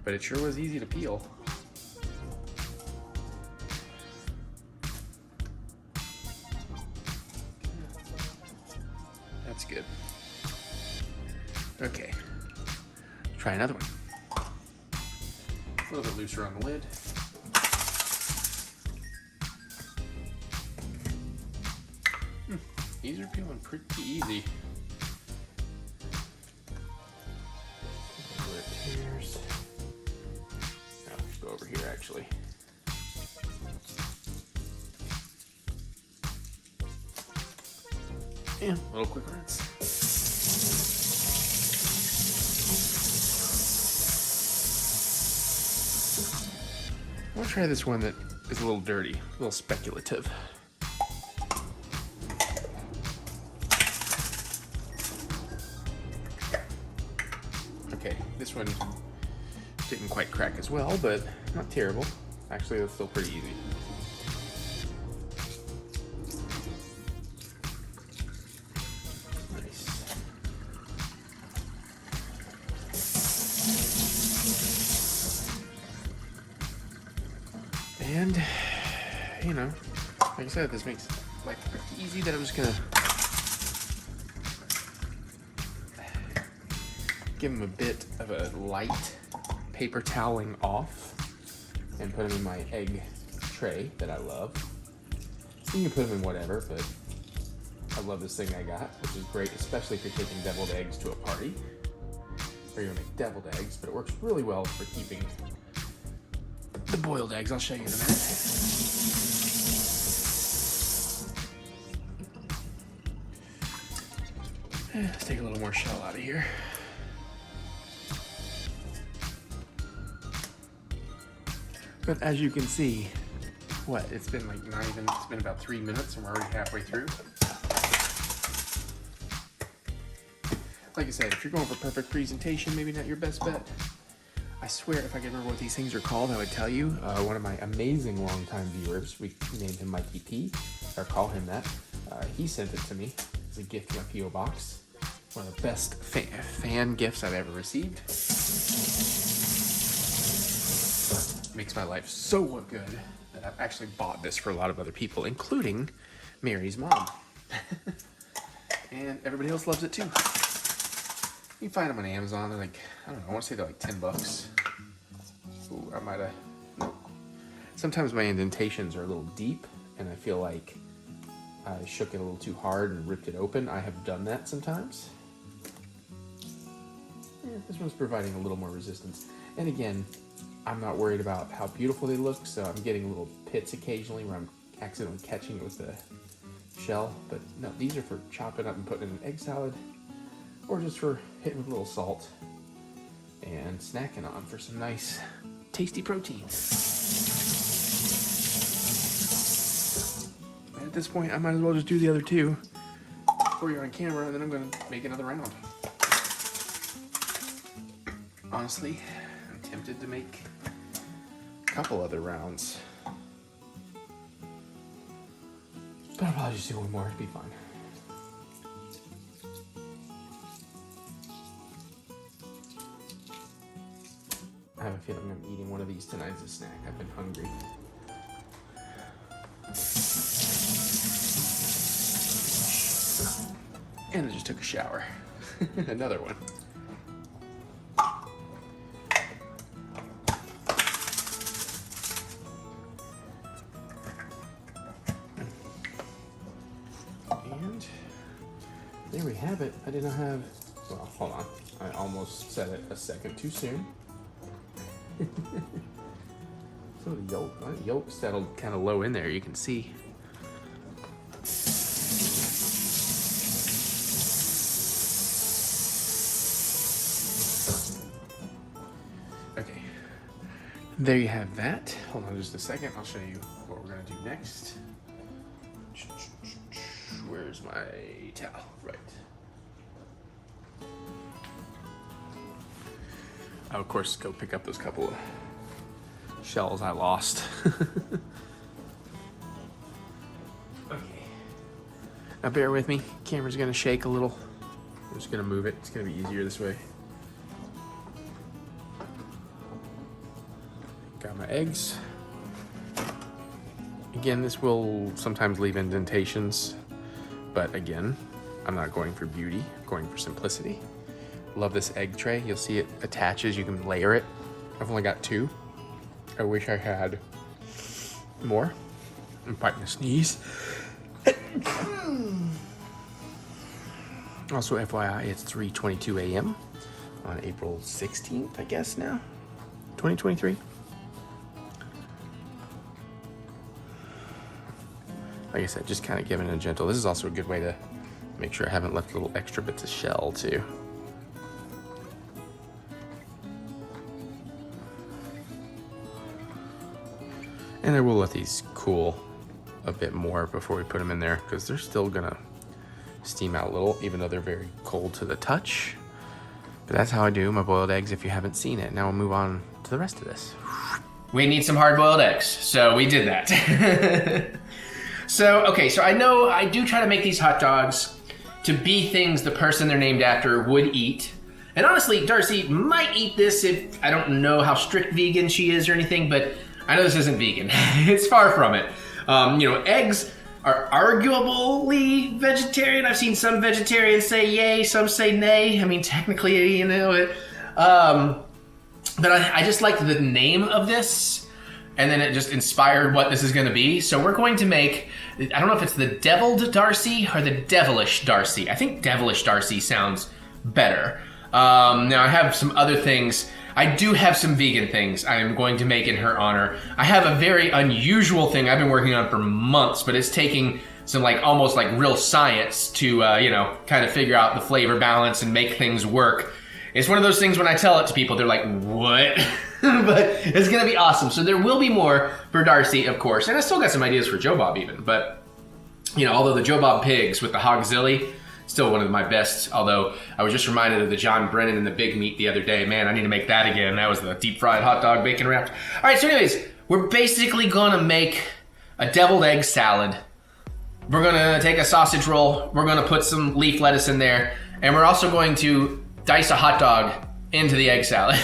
But it sure was easy to peel. That's good. Okay, try another one. A little bit looser on the lid. These are peeling pretty easy. Where it tears. I'll go over here actually. Yeah, a little quick rinse. I'm gonna try this one that is a little dirty, a little speculative. Okay, this one didn't quite crack as well, but not terrible. Actually, that's still pretty easy. Nice. And, like I said, this makes life pretty easy that I'm just gonna give them a bit of a light paper toweling off and put them in my egg tray that I love. You can put them in whatever, but I love this thing I got, which is great, especially if you're taking deviled eggs to a party. Or you're gonna make deviled eggs, but it works really well for keeping the boiled eggs. I'll show you in a minute. Let's take a little more shell out of here. But as you can see, it's been like it's been about 3 minutes and we're already halfway through. Like I said, if you're going for perfect presentation, maybe not your best bet. I swear if I could remember what these things are called, I would tell you. One of my amazing longtime viewers, we named him Mikey P, or call him that. He sent it to me as a gift to my P.O. box. One of the best fan gifts I've ever received. Makes my life so good that I've actually bought this for a lot of other people, including Mary's mom. And everybody else loves it too. You can find them on Amazon. They're like, I don't know, I want to say they're like $10. Ooh, I might have, no. Sometimes my indentations are a little deep and I feel like I shook it a little too hard and ripped it open. I have done that sometimes. Yeah, this one's providing a little more resistance. And again, I'm not worried about how beautiful they look, so I'm getting little pits occasionally where I'm accidentally catching it with the shell. But no, these are for chopping up and putting in an egg salad, or just for hitting with a little salt and snacking on for some nice, tasty protein. And at this point, I might as well just do the other two for you on camera, and then I'm gonna make another round. Honestly, I'm tempted to make a couple other rounds. But I'll probably just do one more, it'll be fine. I have a feeling I'm eating one of these tonight as a snack. I've been hungry. And I just took a shower. Another one. And there we have it. I did not have, well, hold on. I almost said it a second too soon. So the yolk settled kind of low in there, you can see. Okay, there you have that. Hold on just a second, I'll show you what we're gonna do next. Where's my towel? Right. I'll of course go pick up those couple of shells I lost. Okay. Now bear with me. Camera's gonna shake a little. I'm just gonna move it. It's gonna be easier this way. Got my eggs. Again, this will sometimes leave indentations, but again, I'm not going for beauty, I'm going for simplicity. Love this egg tray. You'll see it attaches. You can layer it. I've only got 2. I wish I had more. I'm fighting a sneeze. Also, FYI, it's 3:22 a.m. on April 16th, I guess now, 2023. Like I said, just kind of giving it a gentle. This is also a good way to make sure I haven't left little extra bits of shell too. And I will let these cool a bit more before we put them in there, because they're still gonna steam out a little, even though they're very cold to the touch. But that's how I do my boiled eggs if you haven't seen it. Now we'll move on to the rest of this. We need some hard-boiled eggs, so we did that. So I know I do try to make these hot dogs to be things the person they're named after would eat. And honestly, Darcy might eat this if, I don't know how strict vegan she is or anything, but I know this isn't vegan. It's far from it. Eggs are arguably vegetarian. I've seen some vegetarians say yay, some say nay. I mean, technically, it. But I just liked the name of this, and then it just inspired what this is going to be. So we're going to make, I don't know if it's the Deviled Darcy or the Devilish Darcy. I think Devilish Darcy sounds better. Now I have some other things. I do have some vegan things I am going to make in her honor. I have a very unusual thing I've been working on for months, but it's taking some almost real science to, kind of figure out the flavor balance and make things work. It's one of those things when I tell it to people, they're like, what? But it's gonna be awesome. So there will be more for Darcy, of course. And I still got some ideas for Joe Bob even, but although the Joe Bob pigs with the hogzilly, still one of my best, although I was just reminded of the John Brennan and the Big Meat the other day. Man, I need to make that again. That was the deep fried hot dog bacon wrapped. All right, so anyways, we're basically gonna make a deviled egg salad We're gonna take a sausage roll. We're gonna put some leaf lettuce in there. And we're also going to dice a hot dog into the egg salad.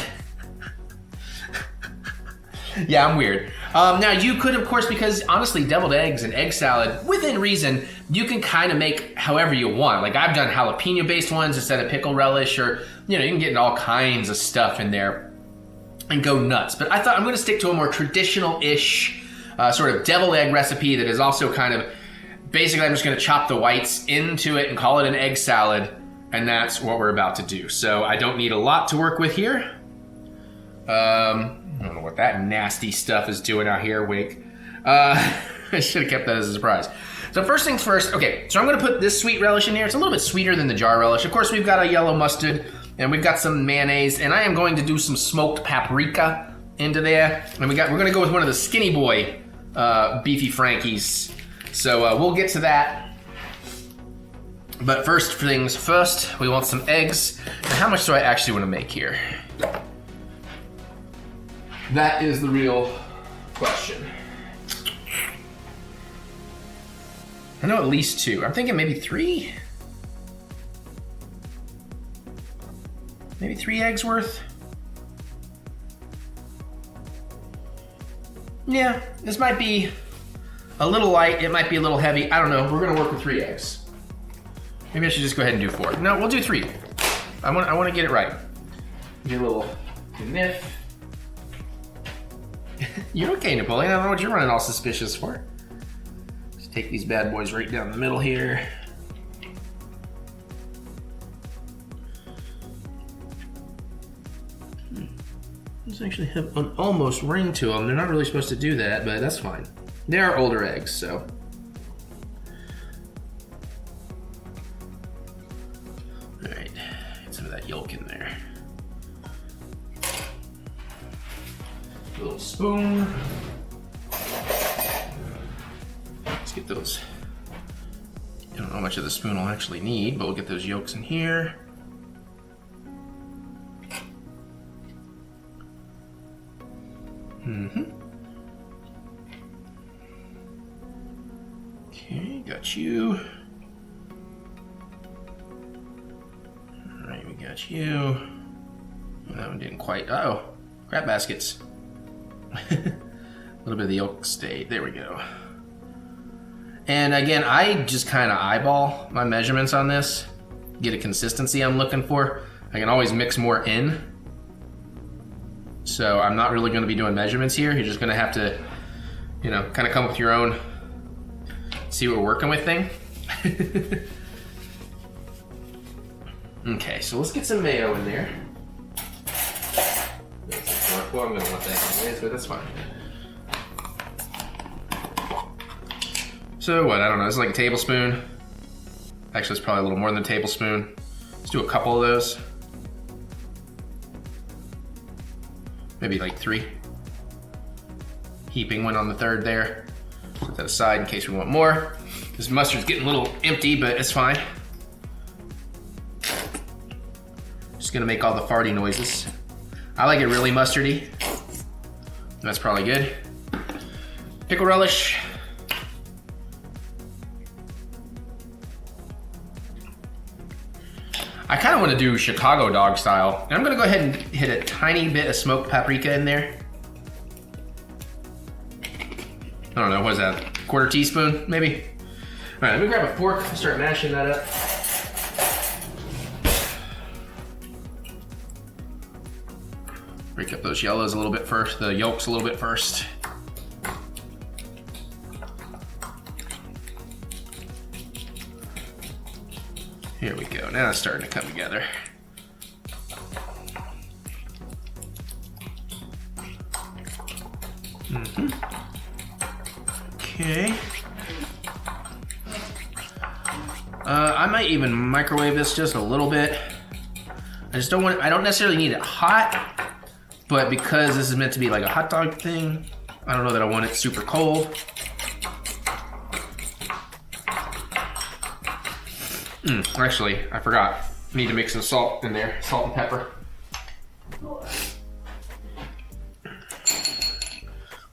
Yeah, I'm weird. Now you could, of course, because honestly, deviled eggs and egg salad, within reason, you can kind of make however you want. Like I've done jalapeno-based ones instead of pickle relish, or you can get all kinds of stuff in there and go nuts. But I thought I'm gonna stick to a more traditional-ish sort of deviled egg recipe that is also kind of, basically I'm just gonna chop the whites into it and call it an egg salad, and that's what we're about to do. So I don't need a lot to work with here. I don't know what that nasty stuff is doing out here, Wake. I should have kept that as a surprise. So first things first, okay, so I'm gonna put this sweet relish in here. It's a little bit sweeter than the jar relish. Of course, we've got a yellow mustard, and we've got some mayonnaise, and I am going to do some smoked paprika into there. And we're gonna go with one of the Skinny Boy beefy Frankies. So we'll get to that. But first things first, we want some eggs. And how much do I actually wanna make here? That is the real question. I know at least 2. I'm thinking maybe 3. Maybe 3 eggs worth. Yeah, this might be a little light. It might be a little heavy. I don't know. We're gonna work with 3 eggs. Maybe I should just go ahead and do 4. No, we'll do 3. I want to get it right. Get a little sniff. You're okay, Napoleon. I don't know what you're running all suspicious for. Just take these bad boys right down the middle here. These actually have an almost ring to them. They're not really supposed to do that, but that's fine. They are older eggs, so. All right, get some of that yolk in there. A little spoon. Let's get those. I don't know how much of the spoon I'll actually need, but we'll get those yolks in here. Okay, got you. All right, we got you. That one didn't quite. Uh-oh, crab baskets. A little bit of the yolk stayed. There we go. And again, I just kind of eyeball my measurements on this, get a consistency I'm looking for. I can always mix more in. So I'm not really going to be doing measurements here. You're just going to have to, kind of come up with your own, see what we're working with thing. Okay, so let's get some mayo in there. Well, I'm going to want that anyways, but that's fine. So what, I don't know, this is like a tablespoon. Actually, it's probably a little more than a tablespoon. Let's do a couple of those. Maybe like 3. Heaping one on the third there. Put that aside in case we want more. This mustard's getting a little empty, but it's fine. Just gonna make all the farty noises. I like it really mustardy. That's probably good. Pickle relish. I kind of want to do Chicago dog style. And I'm gonna go ahead and hit a tiny bit of smoked paprika in there. I don't know, what is that? 1/4 teaspoon, maybe? All right, let me grab a fork and start mashing that up. Break up those yellows a little bit first, the yolks a little bit first. Here we go, now it's starting to come together. Okay. I might even microwave this just a little bit. I don't necessarily need it hot, but because this is meant to be like a hot dog thing, I don't know that I want it super cold. Actually, I forgot. I need to mix some salt in there, salt and pepper. A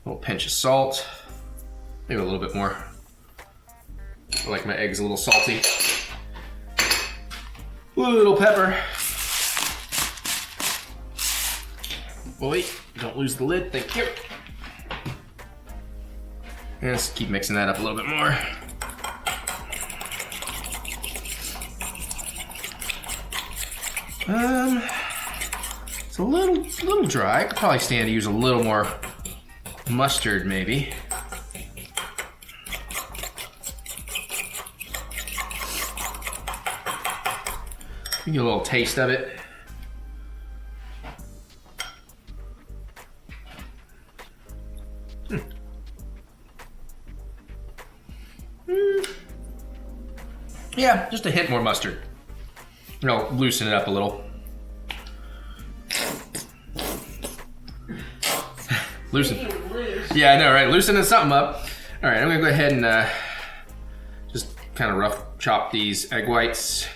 little pinch of salt, maybe a little bit more. I like my eggs a little salty. Little pepper. Boy, don't lose the lid, thank you. And let's keep mixing that up a little bit more. It's a little dry. I could probably stand to use a little more mustard, maybe. Get a little taste of it. Yeah, just a hint more mustard. You know, loosen it up a little. Loosen. Yeah, I know, right? Loosening something up. All right, I'm gonna go ahead and just kind of rough chop these egg whites.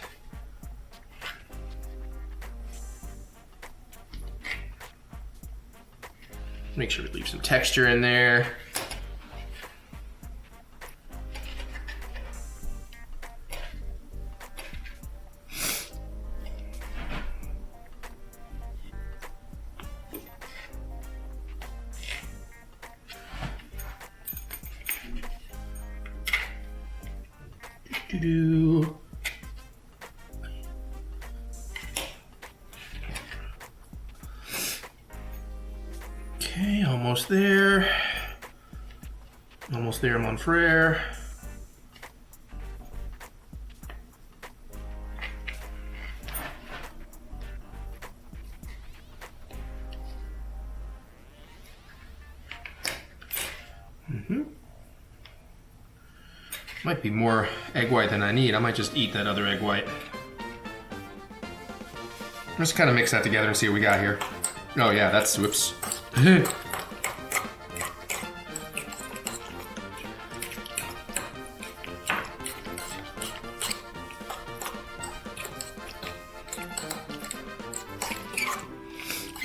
Make sure we leave some texture in there. Okay, almost there. Almost there, mon frere. Might be more egg white than I need. I might just eat that other egg white. Let's kind of mix that together and see what we got here. Oh yeah, that's, whoops.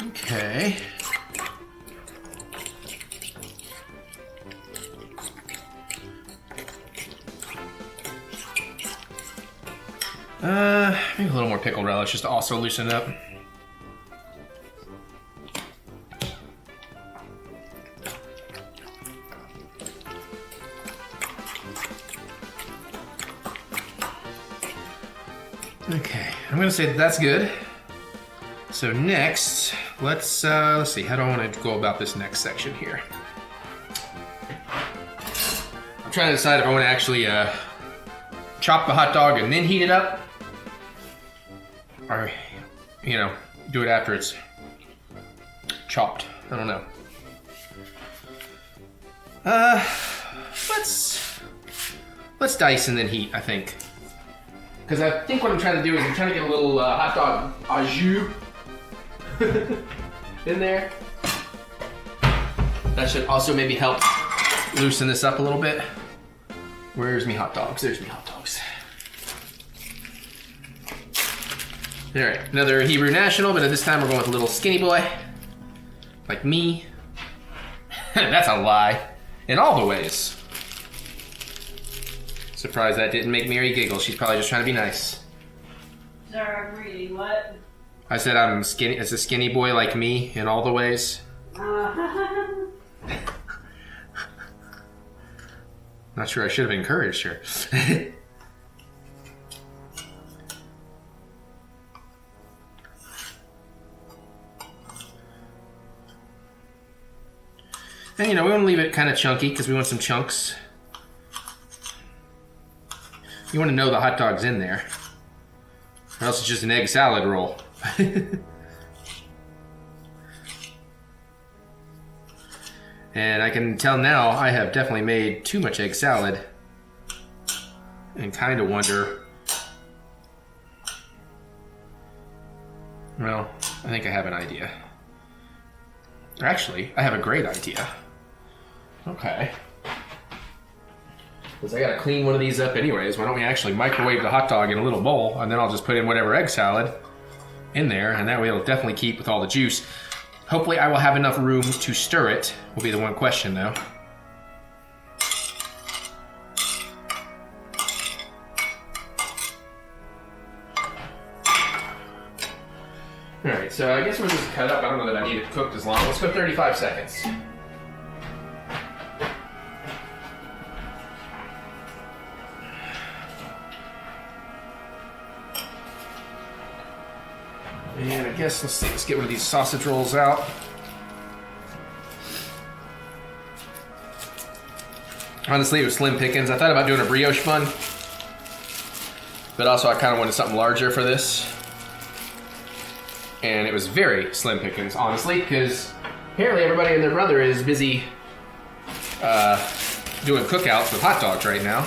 Okay. Maybe a little more pickled relish just to also loosen it up. Okay, I'm gonna say that's good. So next, let's see, how do I want to go about this next section here? I'm trying to decide if I want to actually chop the hot dog and then heat it up, or, you know, do it after it's chopped. I don't know. Let's dice and then heat, I think. Because I think what I'm trying to do is I'm trying to get a little hot dog au jus in there. That should also maybe help loosen this up a little bit. Where's me hot dogs? There's me hot dogs. All right, another Hebrew national, but at this time we're going with a little skinny boy, like me. That's a lie, in all the ways. Surprised that didn't make Mary giggle. She's probably just trying to be nice. Sorry, I'm reading. What? I said I'm skinny. It's a skinny boy like me in all the ways. Not sure I should have encouraged her. And you know, we want to leave it kind of chunky because we want some chunks. You want to know the hot dog's in there, or else it's just an egg salad roll. And I can tell now I have definitely made too much egg salad and kind of wonder, well, I think I have an idea. Or actually, I have a great idea. Okay. Because I gotta clean one of these up anyways. Why don't we actually microwave the hot dog in a little bowl, and then I'll just put in whatever egg salad in there, and that way it'll definitely keep with all the juice. Hopefully I will have enough room to stir it, will be the one question though. All right, so I guess we'll just cut up. I don't know that I need it cooked as long. Let's go 35 seconds. And I guess let's get one of these sausage rolls out. Honestly, it was slim pickings. I thought about doing a brioche bun, but also I kind of wanted something larger for this. And it was very slim pickings, honestly, because apparently everybody and their brother is busy doing cookouts with hot dogs right now.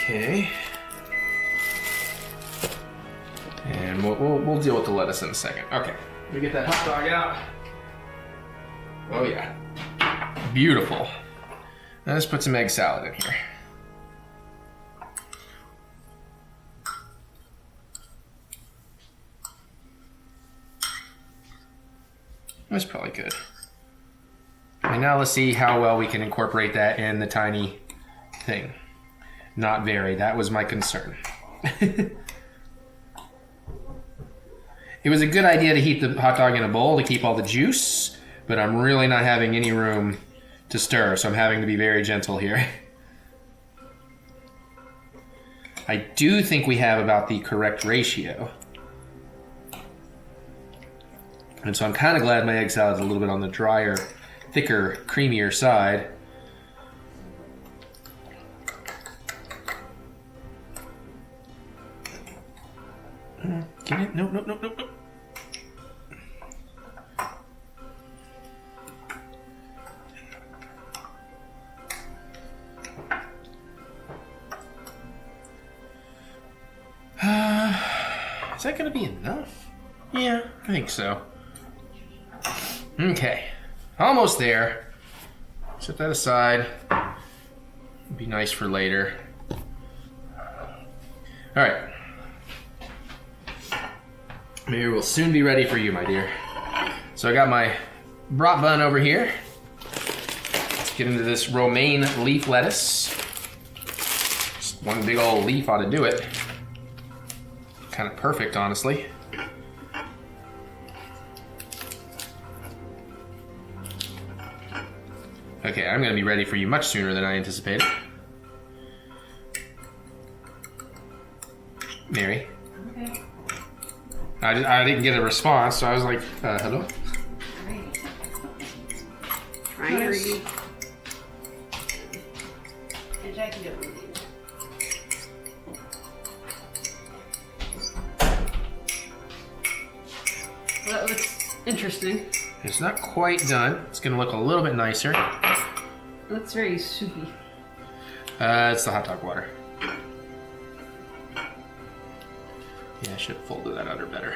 Okay. And we'll deal with the lettuce in a second. Okay, let me get that hot dog out. Oh yeah, beautiful. Now let's put some egg salad in here. That's probably good. And now let's see how well we can incorporate that in the tiny thing. Not very, that was my concern. It was a good idea to heat the hot dog in a bowl to keep all the juice, but I'm really not having any room to stir, so I'm having to be very gentle here. I do think we have about the correct ratio. And so I'm kind of glad my egg salad is a little bit on the drier, thicker, creamier side. Get it? No. Is that going to be enough? Yeah, I think so. Okay, almost there. Set that aside. Be nice for later. All right. Maybe we'll soon be ready for you, my dear. So I got my brat bun over here. Let's get into this romaine leaf lettuce. Just one big old leaf ought to do it. Kind of perfect, honestly. Okay, I'm gonna be ready for you much sooner than I anticipated. Mary? Okay. I didn't get a response, so I was like, hello? Trying to read. And Jackie don't read. Well, that looks interesting. It's not quite done. It's gonna look a little bit nicer. It looks very soupy. It's the hot dog water. Yeah, I should have folded that under better.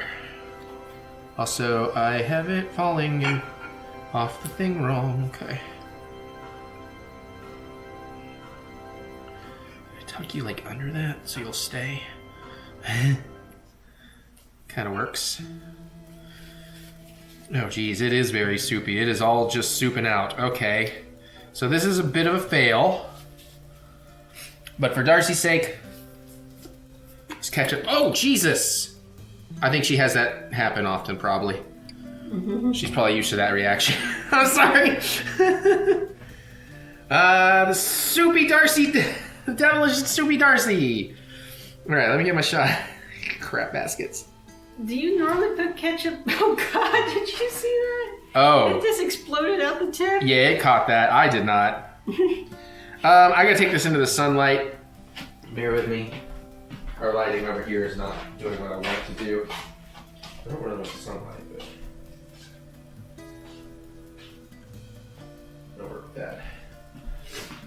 Also, I have it falling in off the thing wrong. Okay. I tuck you like under that so you'll stay. Kind of works. Oh geez, it is very soupy. It is all just souping out. Okay. So this is a bit of a fail. But for Darcy's sake, let's catch up. Oh, Jesus! I think she has that happen often, probably. She's probably used to that reaction. I'm sorry. The soupy Darcy, the devilish soupy Darcy. All right, let me get my shot. Crap baskets. Do you normally put ketchup? Oh God, did you see that? Oh. It just exploded out the tip. Yeah, it caught that. I did not. I gotta take this into the sunlight. Bear with me. Our lighting over here is not doing what I want it to do. I don't really want the sunlight, but it'll work with that.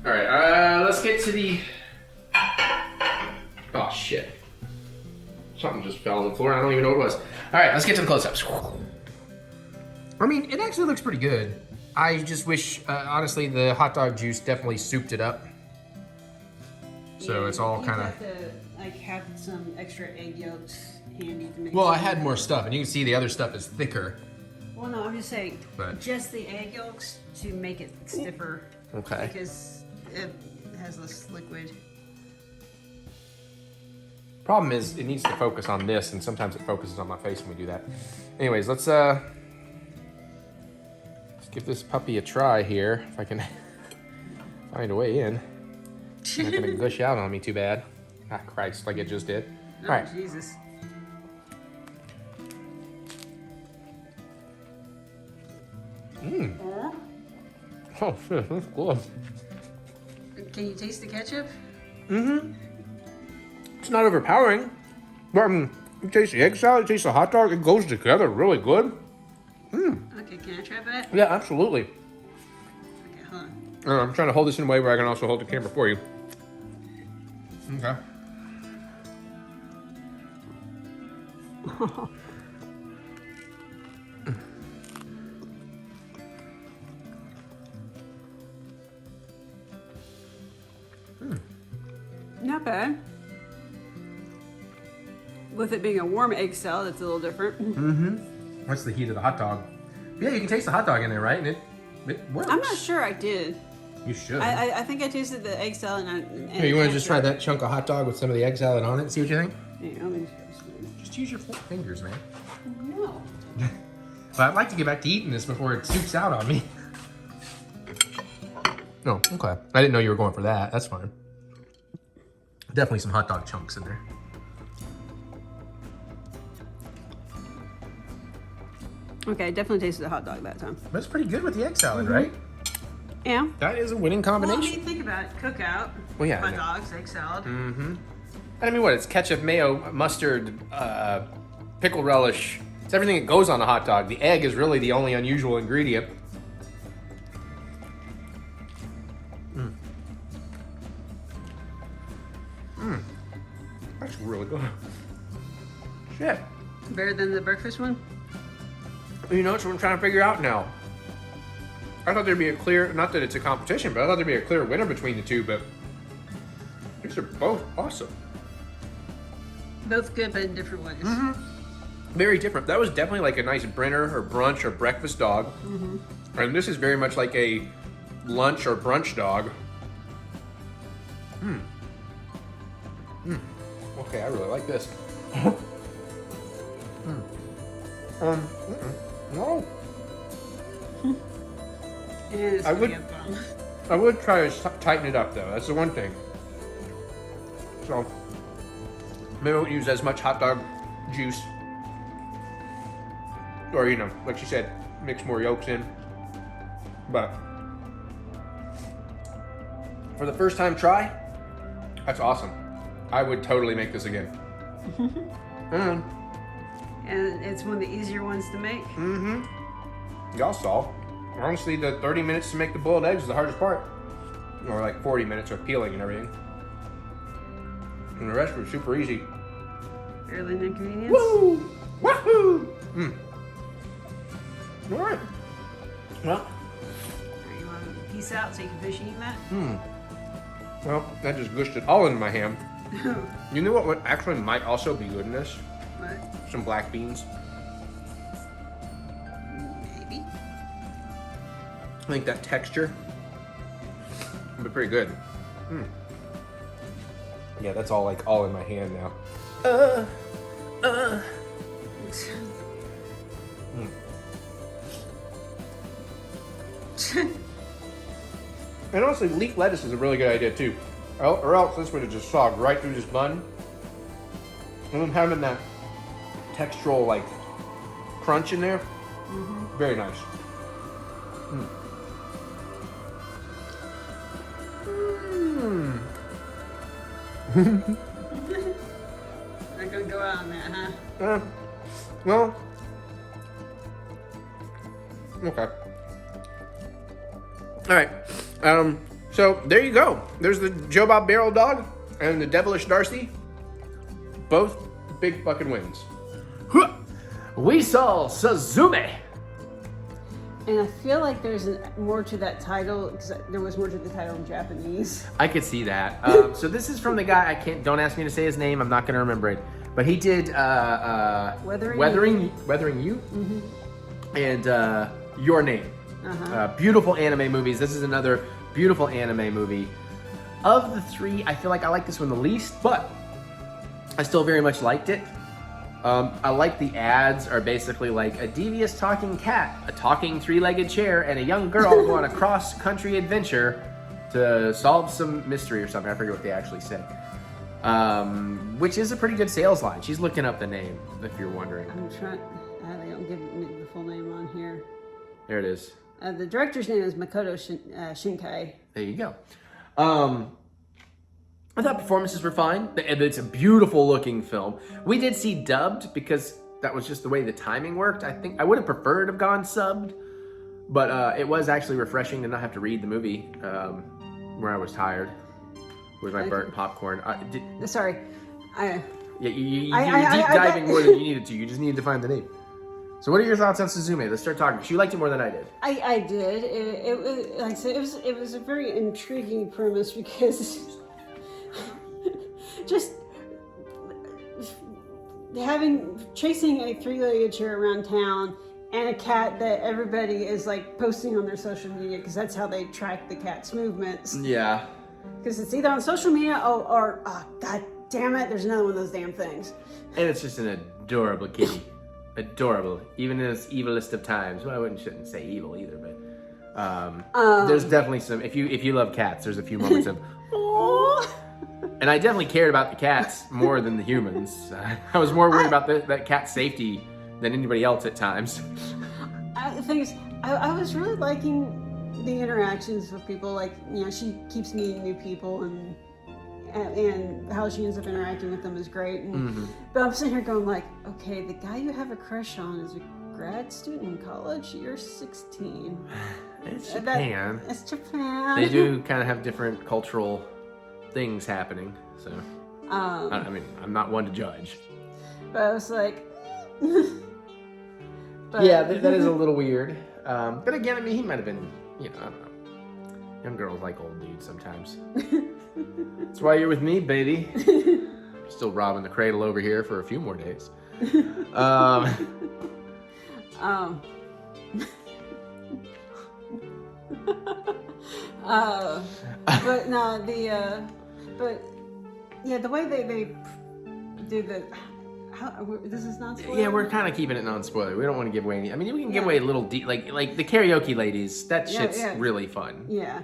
All right, let's get to the. Oh shit! Something just fell on the floor. I don't even know what it was. All right, let's get to the close-ups. I mean, it actually looks pretty good. I just wish, honestly, the hot dog juice definitely souped it up. So Yeah, it's all you kind of. have to like have some extra egg yolks handy to make. Well, I sure had that- more stuff, and you can see the other stuff is thicker. Well, no, I'm just saying, But- just the egg yolks to make it stiffer. Okay. Because it has less liquid. Problem is, it needs to focus on this, and sometimes it focuses on my face when we do that. Anyways, let's give this puppy a try here. If I can find a way in. It's not gonna gush out on me too bad. Ah, Christ, like it just did. Oh, All right. Jesus. Oh shit, that's good. Can you taste the ketchup? It's not overpowering, but you taste the egg salad, you taste the hot dog, it goes together really good. Okay, can I try that? Yeah, absolutely. Okay, hold on. I'm trying to hold this in a way where I can also hold the camera for you. Okay. Not bad. With it being a warm egg salad, it's a little different. That's the heat of the hot dog. Yeah, you can taste the hot dog in there, right? And it works. I'm not sure I did. You should. I think I tasted the egg salad and Here, you want to just try that chunk of hot dog with some of the egg salad on it and see what you think? Yeah, let me just Just use your 4 fingers, man. No. But I'd like to get back to eating this before it soups out on me. No, okay. I didn't know you were going for that. That's fine. Definitely some hot dog chunks in there. Okay, I definitely tasted the hot dog that time. That's pretty good with the egg salad, right? Yeah. That is a winning Well, I combination. mean, think about it. Cookout. Well, yeah, Hot yeah. dogs, egg salad. I mean, what? It's ketchup, mayo, mustard, pickle relish. It's everything that goes on a hot dog. The egg is really the only unusual ingredient. That's really good. Shit. Better than the breakfast one? You know, that's what I'm trying to figure out now. I thought there'd be a clear, not that it's a competition, but I thought there'd be a clear winner between the two, but these are both awesome. Both good, but in different ways. Very different. That was definitely like a nice dinner or brunch or breakfast dog. And this is very much like a lunch or brunch dog. Okay, I really like this. No. It is I would- pretty bomb. I would try to tighten it up though. That's the one thing. So maybe I won't use as much hot dog juice. Or, you know, like she said, mix more yolks in. But for the first time try, that's awesome. I would totally make this again. And it's one of the easier ones to make. Y'all saw. Honestly, the 30 minutes to make the boiled eggs is the hardest part. Or like 40 minutes of peeling and everything. And the rest was super easy. Barely an inconvenience. Woo! Woohoo! All right. Well, You want to piece out so you can finish eating that? well, that just gushed it all into my ham. You know what actually might also be good in this? What? Some black beans. Maybe. I think that texture would be pretty good. Yeah, that's all in my hand now. And honestly, leek lettuce is a really good idea too. Or else this would have just sogged right through this bun. And then having that textural like crunch in there, very nice. Not gonna go out on that, huh? Well, okay. All right. So there you go. There's the Joe Bob Barrel Dog and the Devilish Darcy. Both big fucking wins. We saw Suzume. And I feel like there's more to that title because there was more to the title in Japanese. I could see that. So this is from the guy. Don't ask me to say his name. I'm not going to remember it. But he did Weathering You, and Your Name. Beautiful anime movies. This is another beautiful anime movie. Of the three, I feel like I like this one the least, but I still very much liked it. I like the ads are basically like a devious talking cat, a talking three-legged chair, and a young girl go on a cross-country adventure to solve some mystery or something. I forget what they actually say. Which is a pretty good sales line. She's looking up the name, if you're wondering. I'm trying. They don't give me the full name on here. There it is. The director's name is Makoto Shinkai. There you go. I thought performances were fine. It's a beautiful looking film. We did see dubbed because that was just the way the timing worked. I think I would have preferred to have gone subbed, but it was actually refreshing to not have to read the movie where I was tired. Where's my burnt popcorn? Sorry. Yeah, you deep diving more than you needed to. You just needed to find the name. So what are your thoughts on Suzume? Let's start talking. You liked it more than I did. I did. It was, like I said, it was a very intriguing premise because just chasing a three-legged chair around town and a cat that everybody is like posting on their social media because that's how they track the cat's movements. Yeah. Because it's either on social media or god damn it, there's another one of those damn things. And it's just an adorable kitty. Adorable, even in its evilest of times. Well, shouldn't say evil either, but there's definitely some. If you love cats, there's a few moments of oh. And I definitely cared about the cats more than the humans. I was more worried about that cat's safety than anybody else at times. The thing is, I was really liking the interactions with people. Like, you know, she keeps meeting new people and how she ends up interacting with them is great. And, but I'm sitting here going like, okay, the guy you have a crush on is a grad student in college. You're 16. It's Japan. It's Japan. They do kind of have different cultural things happening. So, I mean, I'm not one to judge. But I was like, yeah, that is a little weird. But again, I mean, he might have been, you know, I don't know. Young girls like old dudes sometimes. That's why you're with me, baby. Still robbing the cradle over here for a few more days. But no, but yeah, the way they do the. This is not spoiler? Yeah, we're kind of keeping it non-spoiler. We don't want to give away any. I mean, we can give away a little like the karaoke ladies. That shit's really fun. Yeah,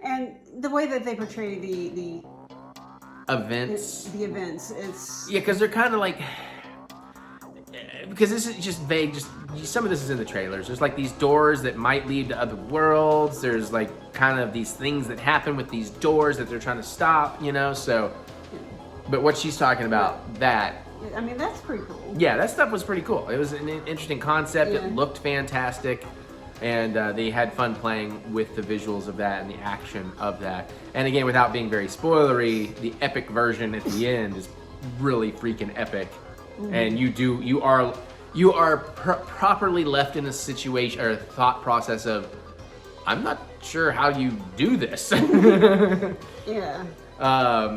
and the way that they portray the events. The events. It's because they're kind of like because this is just vague. Just some of this is in the trailers. There's like these doors that might lead to other worlds. There's like kind of these things that happen with these doors that they're trying to stop. You know, so. But what she's talking about that. I mean, that's pretty cool. Yeah, that stuff was pretty cool. It was an interesting concept. Yeah. It looked fantastic. And they had fun playing with the visuals of that and the action of that. And again, without being very spoilery, the epic version at the end is really freaking epic. And you are properly left in a situation or a thought process of, I'm not sure how you do this. Yeah.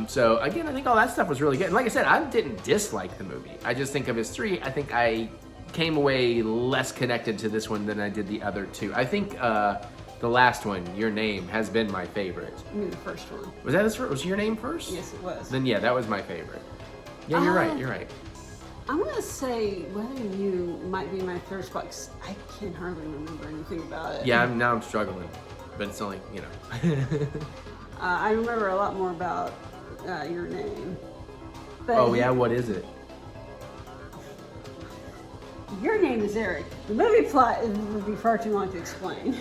So again, I think all that stuff was really good. And like I said, I didn't dislike the movie. I just think of as three, I think I came away less connected to this one than I did the other two. I think the last one, Your Name, has been my favorite. I mean, the first one. Was Your Name first? Yes, it was. Then yeah, that was my favorite. Yeah, you're right. I'm gonna say Whether You might be my third spot because I can hardly remember anything about it. Yeah, now I'm struggling, but it's only, you know. I remember a lot more about Your Name. But oh yeah, what is it? Your Name is Eric. The movie plot would be far too long to explain.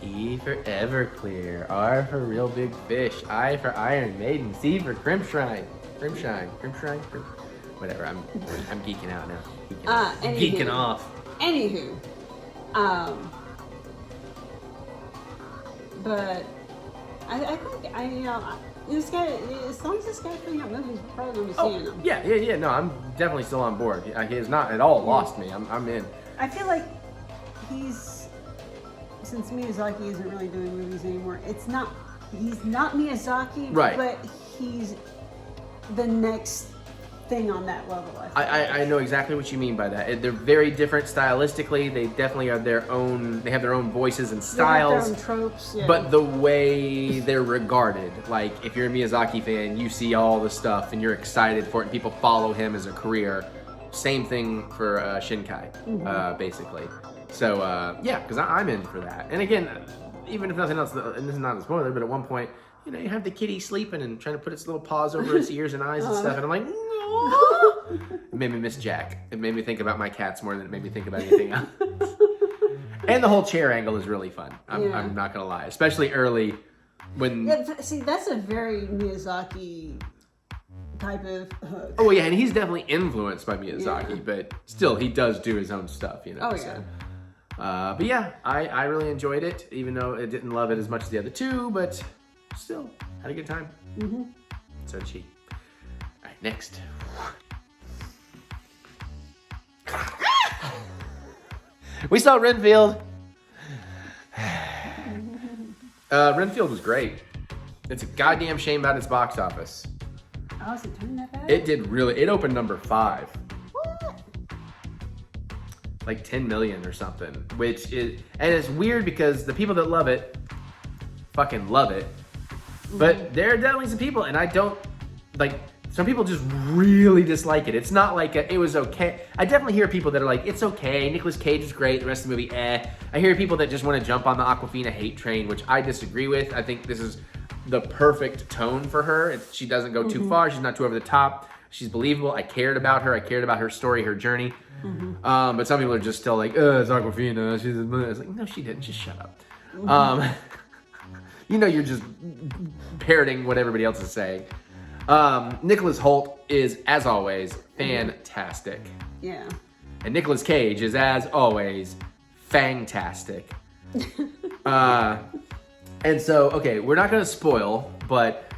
E for Everclear, R for Real Big Fish, I for Iron Maiden, C for Crimshine. Whatever. I'm geeking out now. Geeking off. Anywho, but I think this guy, as long as this guy's putting out movies, we're probably gonna be seeing them. Yeah. No, I'm definitely still on board. He has not at all lost me. I'm in. I feel like since Miyazaki isn't really doing movies anymore, he's not Miyazaki, right? But he's the next thing on that level. I know exactly what you mean by that. They're very different stylistically. They definitely have their own. They have their own voices and styles. They have their own tropes. Yeah. But the way they're regarded, like if you're a Miyazaki fan, you see all the stuff and you're excited for it, and people follow him as a career. Same thing for Shinkai, basically. So yeah, because I'm in for that. And again, even if nothing else, and this is not a spoiler, but at one point, you know, you have the kitty sleeping and trying to put its little paws over its ears and eyes and stuff, and I'm like, no. It made me miss Jack. It made me think about my cats more than it made me think about anything else. And the whole chair angle is really fun. I'm not gonna lie, especially early when. Yeah, see, that's a very Miyazaki type of hook. Oh yeah, and he's definitely influenced by Miyazaki, but still, he does do his own stuff, you know. Oh so. But yeah, I really enjoyed it, even though I didn't love it as much as the other two, but still had a good time. So did she. All right, next. We saw Renfield. Renfield was great. It's a goddamn shame about its box office. Oh, is it doing that bad? It did really. It opened number 5. What? Like 10 million or something, which is, and it's weird because the people that love it fucking love it, but there are definitely some people, and I don't, like, some people just really dislike it. It's not like it was okay. I definitely hear people that are like, it's okay, Nicolas Cage is great, the rest of the movie, eh. I hear people that just want to jump on the Awkwafina hate train, which I disagree with. I think this is the perfect tone for her. She doesn't go too far, she's not too over the top. She's believable. I cared about her. I cared about her story, her journey. But some people are just still like, it's Awkwafina. She's it's like, no, she didn't. Just shut up. You know, you're just parroting what everybody else is saying. Nicholas Hoult is, as always, fantastic. Yeah. And Nicolas Cage is, as always, fantastic. And so, okay, we're not going to spoil, but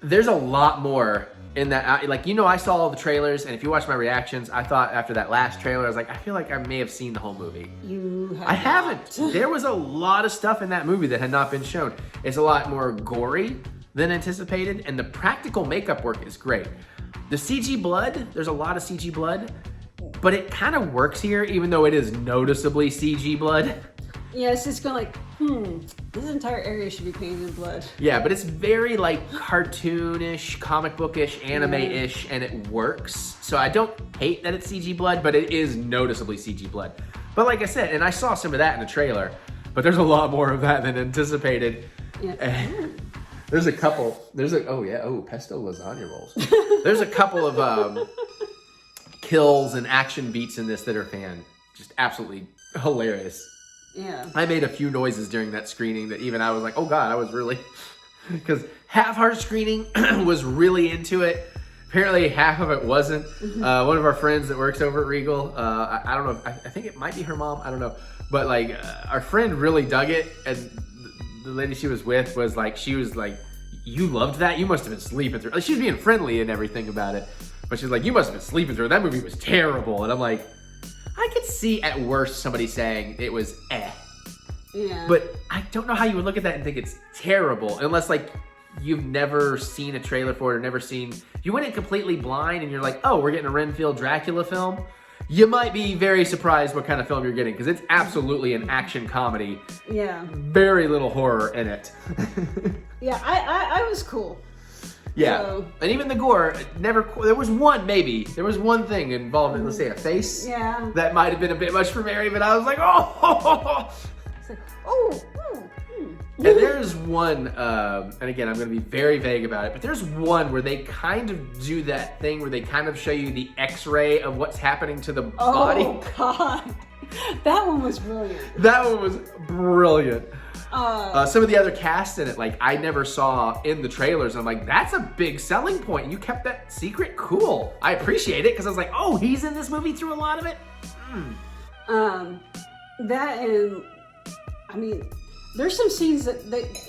there's a lot more in that. Like, you know, I saw all the trailers, and if you watch my reactions, I thought after that last trailer, I was like, I feel like I may have seen the whole movie. You have I haven't. There was a lot of stuff in that movie that had not been shown. It's a lot more gory than anticipated, and the practical makeup work is great. The CG blood, there's a lot of CG blood, but it kind of works here, even though it is noticeably CG blood. Yeah, it's just going like, this entire area should be painted in blood. Yeah, but it's very like cartoonish, comic bookish, anime-ish, and it works. So I don't hate that it's CG blood, but it is noticeably CG blood. But like I said, and I saw some of that in the trailer, but there's a lot more of that than anticipated. Yeah. There's a couple, pesto lasagna rolls. There's a couple of kills and action beats in this that are just absolutely hilarious. Yeah. I made a few noises during that screening that even I was like, oh God, I was really, because half our screening was really into it. Apparently half of it wasn't. One of our friends that works over at Regal, I don't know, I think it might be her mom, I don't know. But like, our friend really dug it, and the lady she was with was like, you loved that? You must have been sleeping through it. Like, she was being friendly and everything about it. But she's like, you must have been sleeping through it. That movie was terrible. And I'm like, I could see at worst somebody saying it was Yeah. But I don't know how you would look at that and think it's terrible, unless like you've never seen a trailer for it or never seen, you went in completely blind and you're like, oh, we're getting a Renfield Dracula film. You might be very surprised what kind of film you're getting, because it's absolutely an action comedy. Yeah. Very little horror in it. Yeah, I was cool. Yeah, so, and even the gore, there was one thing involved in, let's say, a face. Yeah. That might have been a bit much for Mary, but I was like, oh! It's like, oh. And there's one, and again, I'm going to be very vague about it, but there's one where they kind of do that thing where they kind of show you the x-ray of what's happening to the body. Oh, God. That one was brilliant. That one was brilliant. Some of the other cast in it, like, I never saw in the trailers. I'm like, that's a big selling point. You kept that secret? Cool. I appreciate it, because I was like, oh, he's in this movie through a lot of it? That and, I mean, there's some scenes that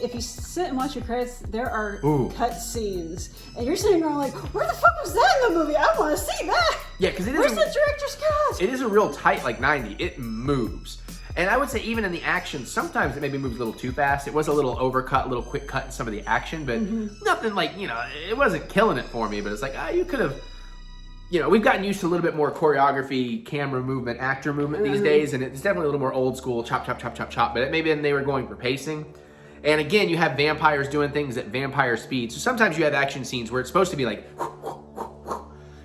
if you sit and watch your credits, there are cut scenes. And you're sitting around like, where the fuck was that in the movie? I want to see that. Yeah, because it is. Where's the director's cut? It is a real tight, like 90. It moves. And I would say even in the action, sometimes it maybe moves a little too fast. It was a little overcut, a little quick cut in some of the action, but nothing like, it wasn't killing it for me. But it's like, you could have we've gotten used to a little bit more choreography, camera movement, actor movement these days, and it's definitely a little more old school, chop, chop, chop, chop, chop, but maybe they were going for pacing. And again, you have vampires doing things at vampire speed, so sometimes you have action scenes where it's supposed to be like,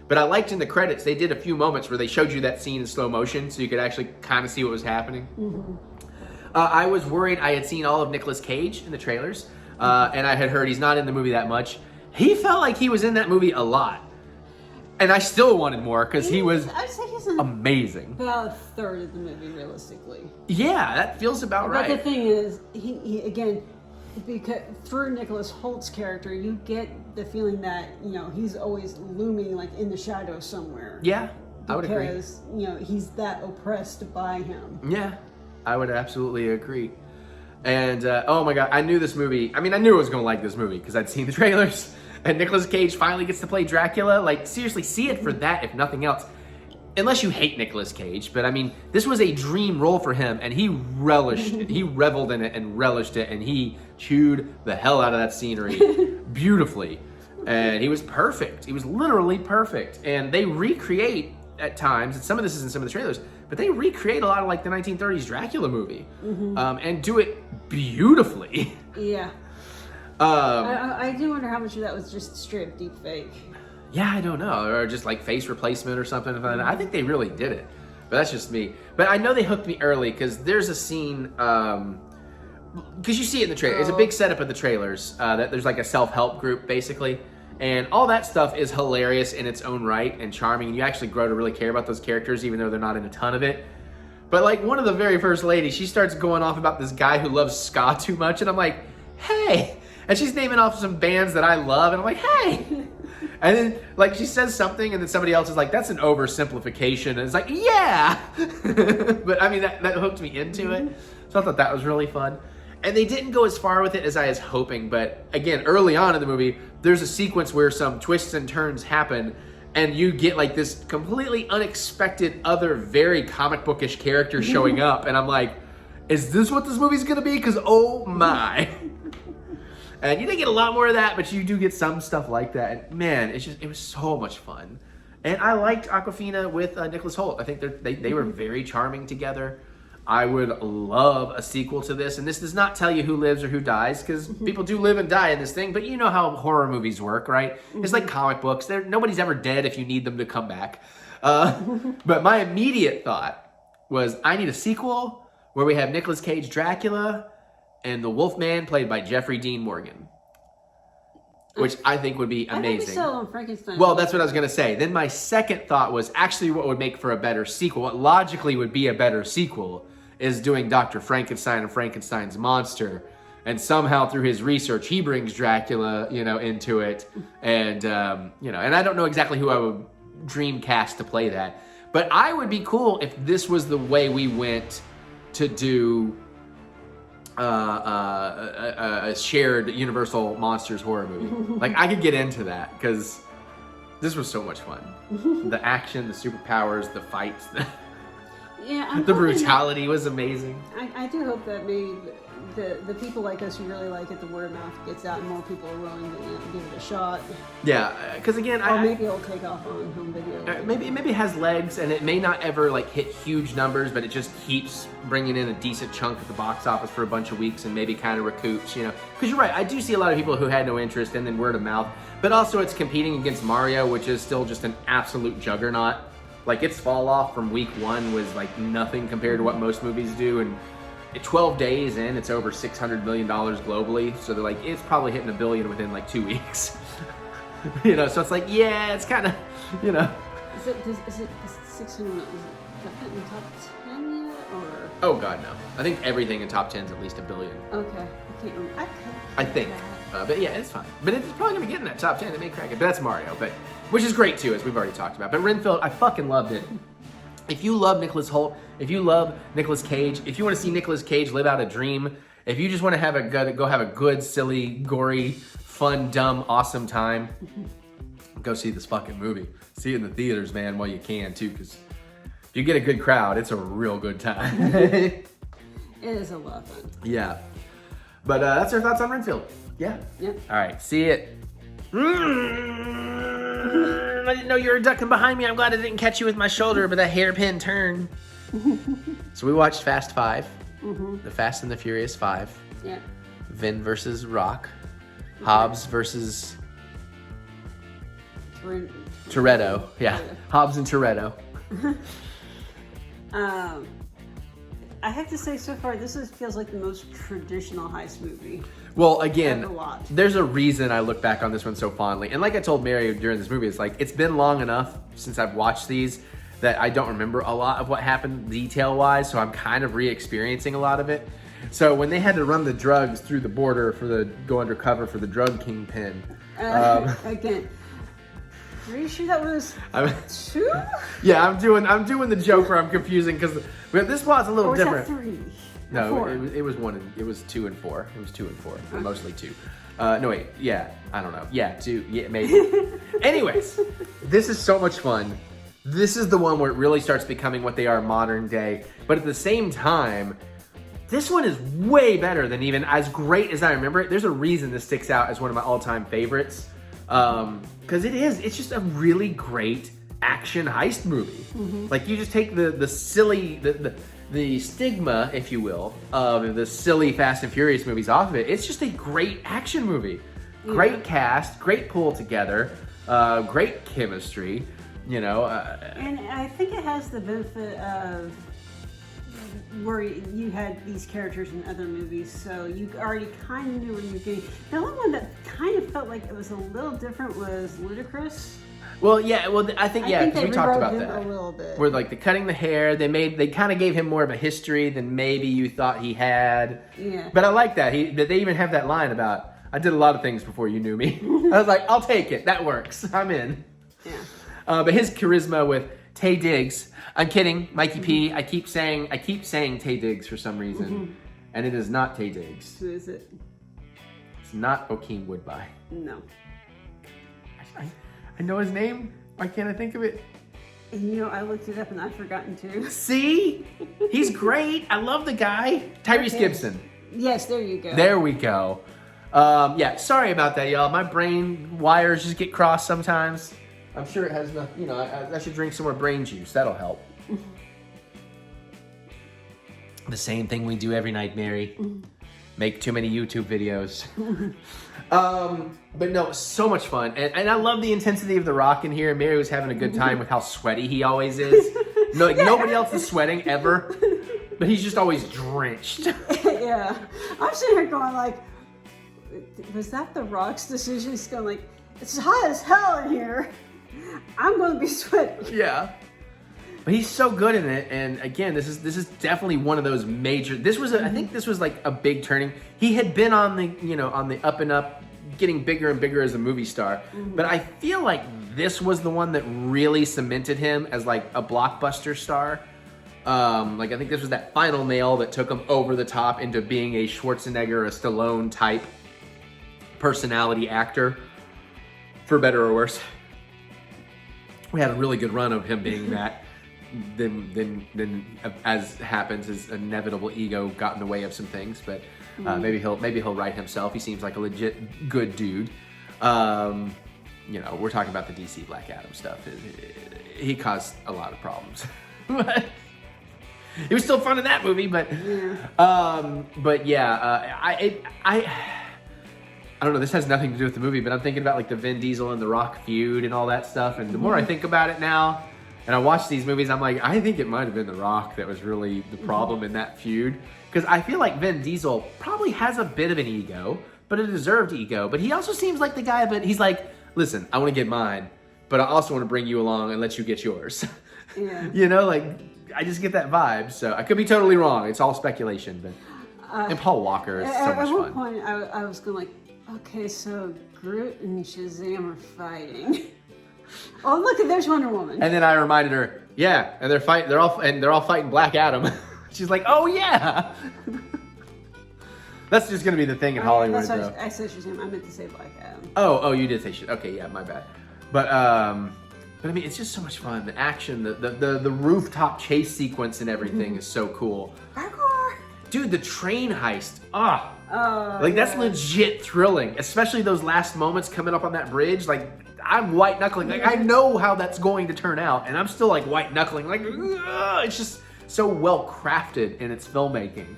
but I liked in the credits, they did a few moments where they showed you that scene in slow motion, so you could actually kind of see what was happening. I was worried. I had seen all of Nicolas Cage in the trailers, and I had heard he's not in the movie that much. He felt like he was in that movie a lot. And I still wanted more because he was amazing. About a third of the movie, realistically. Yeah, that feels about right. But the thing is, he again, because through Nicholas Holt's character, you get the feeling that he's always looming like in the shadows somewhere. Yeah, I would agree. Because he's that oppressed by him. Yeah, I would absolutely agree. And oh my god, I knew this movie. I mean, I knew I was gonna like this movie because I'd seen the trailers. And Nicolas Cage finally gets to play Dracula. Like, seriously, see it for that, if nothing else. Unless you hate Nicolas Cage. But, I mean, this was a dream role for him, and he relished it. He reveled in it and relished it, and he chewed the hell out of that scenery beautifully. And he was perfect. He was literally perfect. And they recreate, at times, and some of this is in some of the trailers, but they recreate a lot of, like, the 1930s Dracula movie. And do it beautifully. Yeah. I do wonder how much of that was just straight up deep fake. Yeah, I don't know. Or just like face replacement or something. I think they really did it. But that's just me. But I know they hooked me early because there's a scene, because you see it in the trailer. It's a big setup of the trailers. That there's like a self-help group, basically. And all that stuff is hilarious in its own right and charming. And you actually grow to really care about those characters, even though they're not in a ton of it. But like one of the very first ladies, she starts going off about this guy who loves ska too much. And I'm like, hey... And she's naming off some bands that I love, and I'm like, hey! And then, like, she says something, and then somebody else is like, that's an oversimplification. And it's like, yeah! But, I mean, that hooked me into it. So I thought that was really fun. And they didn't go as far with it as I was hoping, but, again, early on in the movie, there's a sequence where some twists and turns happen, and you get, like, this completely unexpected other very comic bookish character showing up, and I'm like, is this what this movie's gonna be? Because, oh my... And you didn't get a lot more of that, but you do get some stuff like that. And man, it was so much fun. And I liked Awkwafina with Nicholas Hoult. I think they were very charming together. I would love a sequel to this. And this does not tell you who lives or who dies, because people do live and die in this thing. But you know how horror movies work, right? It's like comic books. Nobody's ever dead if you need them to come back. But my immediate thought was, I need a sequel where we have Nicolas Cage Dracula and the Wolfman played by Jeffrey Dean Morgan, which I think would be amazing. I think we saw on Frankenstein. Well, that's what I was going to say. Then my second thought was actually what would make for a better sequel, what logically would be a better sequel, is doing Dr. Frankenstein and Frankenstein's monster. And somehow through his research, he brings Dracula, into it. And, and I don't know exactly who I would dream cast to play that. But I would be cool if this was the way we went to do... a shared Universal Monsters horror movie. Like, I could get into that because this was so much fun. The action, the superpowers, the fights, the brutality was amazing. I do hope that maybe the people like us who really like it, the word of mouth gets out and more people are willing to give it a shot. Yeah, because again, maybe it'll take off on home video. Maybe it has legs, and it may not ever like hit huge numbers, but it just keeps bringing in a decent chunk at the box office for a bunch of weeks and maybe kind of recoups, Because you're right, I do see a lot of people who had no interest, and then word of mouth. But also, it's competing against Mario, which is still just an absolute juggernaut. Like, its fall off from week one was like nothing compared to what most movies do, and 12 days in, it's over $600 million globally. So they're like, it's probably hitting $1 billion within like 2 weeks. So it's like, yeah, it's kind of, Is it 600? Is that in the top 10 yet, or? Oh God, no. I think everything in top 10 is at least $1 billion. Okay, I can't remember. I think, but yeah, it's fine. But it's probably gonna get in that top 10. It may crack it, but that's Mario. Which is great too, as we've already talked about. But Renfield, I fucking loved it. If you love Nicholas Hoult, if you love Nicolas Cage, if you want to see Nicolas Cage live out a dream, if you just want to go have a good, silly, gory, fun, dumb, awesome time, go see this fucking movie. See it in the theaters, man, while you can too, because if you get a good crowd, it's a real good time. It is a lot of fun. Yeah. But that's our thoughts on Renfield. Yeah. Yep. All right. See it. I didn't know you were ducking behind me. I'm glad I didn't catch you with my shoulder, but that hairpin turn. So we watched Fast 5, the Fast and the Furious 5. Yeah. Vin versus Rock. Hobbs versus Toretto. Yeah, Hobbs and Toretto. I have to say, so far, feels like the most traditional heist movie. Well, again, I've watched. there's a reason I look back on this one so fondly. And like I told Mary during this movie, it's like, it's been long enough since I've watched these that I don't remember a lot of what happened detail-wise, so I'm kind of re-experiencing a lot of it. So when they had to run the drugs through the border go undercover for the drug kingpin. Again, are you sure that was 2? Yeah, I'm doing the joke where I'm confusing because this plot's a little or was different. That 3? No, 4? it was 2 and 4. It was 2 and 4, but mostly 2. No wait, yeah, I don't know. Yeah, 2, yeah, maybe. Anyways, this is so much fun. This is the one where it really starts becoming what they are modern day. But at the same time, this one is way better than even as great as I remember it. There's a reason this sticks out as one of my all-time favorites. Because it's just a really great action heist movie. Like you just take the silly, the stigma, if you will, of the silly Fast and Furious movies off of it. It's just a great action movie. Great cast, great pull together, great chemistry, you know. And I think it has the benefit of where you had these characters in other movies, so you already kind of knew where you were getting. The only one that kind of felt like it was a little different was Ludacris. Well, yeah, I think because we talked about that. A little bit. Where like the cutting the hair, they kind of gave him more of a history than maybe you thought he had. Yeah. But I like that. They even have that line about, I did a lot of things before you knew me. I was like, I'll take it. That works. I'm in. Yeah. But his charisma with Taye Diggs, I'm kidding, Mikey P. I keep saying Taye Diggs for some reason, and it is not Taye Diggs. Who is it? It's not Joaquin Woodbine. No. I know his name. Why can't I think of it? And you know, I looked it up and I've forgotten to. See? He's great. I love the guy. Tyrese Gibson. Yes, there you go. There we go. Yeah, sorry about that, y'all. My brain wires just get crossed sometimes. I'm sure it has nothing, you know, I should drink some more brain juice. That'll help. The same thing we do every night, Mary. Make too many YouTube videos. But no, so much fun. And I love the intensity of The Rock in here. Mary was having a good time with how sweaty he always is. No, like, nobody else is sweating ever. But he's just always drenched. Yeah. I'm sitting here going like, was that The Rock's decision? He's going like, it's hot as hell in here. I'm going to be sweaty. Yeah. But he's so good in it, and again, this is definitely one of those major. This was, I think, this was like a big turning. He had been on the up and up, getting bigger and bigger as a movie star. But I feel like this was the one that really cemented him as like a blockbuster star. Like I think this was that final nail that took him over the top into being a Schwarzenegger, a Stallone type personality actor, for better or worse. We had a really good run of him being that. Then as happens, his inevitable ego got in the way of some things, but maybe he'll right himself. He seems like a legit good dude. You know, we're talking about the DC Black Adam stuff. He caused a lot of problems. It was still fun in that movie, but I don't know, this has nothing to do with the movie, but I'm thinking about like the Vin Diesel and The Rock feud and all that stuff, and the more I think about it now, and I watch these movies, I'm like, I think it might have been The Rock that was really the problem in that feud. Because I feel like Vin Diesel probably has a bit of an ego, but a deserved ego. But he also seems like the guy, but he's like, listen, I want to get mine, but I also want to bring you along and let you get yours. Yeah. You know, like, I just get that vibe. So I could be totally wrong. It's all speculation. But and Paul Walker is so much fun. At one point, I was going like, okay, so Groot and Shazam are fighting. Oh, look, there's Wonder Woman. And then I reminded her, yeah, and they're all fighting Black Adam. She's like, oh yeah. That's just gonna be the thing in Hollywood, that's bro. I said Shazam. I meant to say Black Adam. Oh, you did say shit. Okay, yeah, my bad. But I mean, it's just so much fun. The action, the rooftop chase sequence and everything is so cool. Parkour. Dude, the train heist. Like that's legit thrilling, especially those last moments coming up on that bridge. Like, I'm white knuckling. Like I know how that's going to turn out, and I'm still like white knuckling. Like it's just so well crafted in its filmmaking.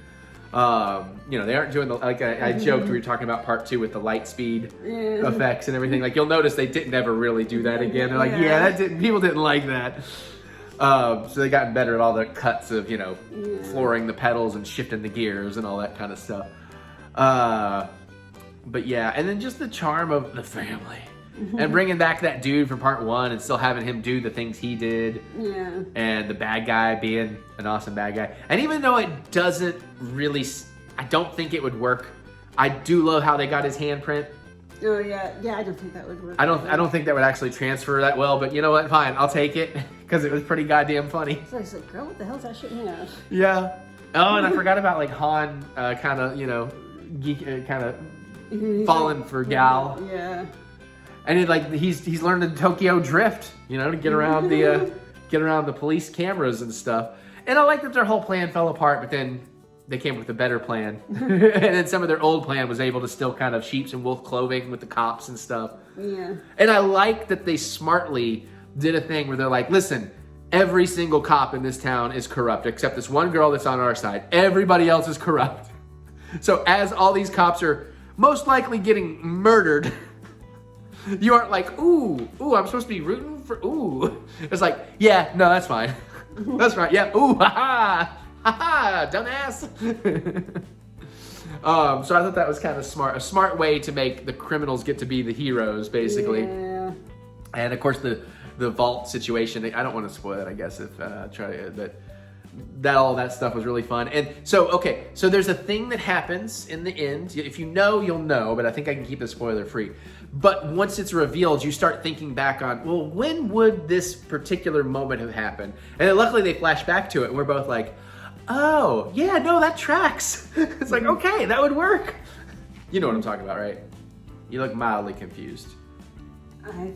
You know, they aren't doing the, like I joked, we were talking about part 2 with the light speed effects and everything. Like you'll notice they didn't ever really do that again. They're like, people didn't like that. So they gotten better at all the cuts of, you know, flooring the pedals and shifting the gears and all that kind of stuff. But yeah, and then just the charm of the family. And bringing back that dude from part 1 and still having him do the things he did. Yeah. And the bad guy being an awesome bad guy. And even though it doesn't really, I don't think it would work. I do love how they got his handprint. Oh yeah, I don't think that would work. I don't think that would actually transfer that well, but you know what? Fine, I'll take it because it was pretty goddamn funny. So I was like, girl, what the hell's that shit? Yeah. Yeah. Oh, and I forgot about like Han, kind of, you know, geek, kind of falling for Gal. Yeah. And like he's learned the Tokyo drift, you know, to get around the police cameras and stuff. And I like that their whole plan fell apart, but then they came up with a better plan. And then some of their old plan was able to still kind of sheep's and wolf clothing with the cops and stuff. Yeah. And I like that they smartly did a thing where they're like, listen, every single cop in this town is corrupt except this one girl that's on our side. Everybody else is corrupt. So as all these cops are most likely getting murdered, you aren't like, ooh, I'm supposed to be rooting for, ooh. It's like, yeah, no, that's fine. That's right, yeah, ooh, ha-ha, dumbass. So I thought that was kind of smart. A smart way to make the criminals get to be the heroes, basically. Yeah. And of course, the vault situation, I don't want to spoil it, I guess, if that all that stuff was really fun. And so, okay, so there's a thing that happens in the end. If you know, you'll know, but I think I can keep it spoiler free. But once it's revealed, you start thinking back on, well, when would this particular moment have happened? And then luckily they flash back to it, and we're both like, oh, yeah, no, that tracks. It's like, okay, that would work. You know what I'm talking about, right? You look mildly confused. I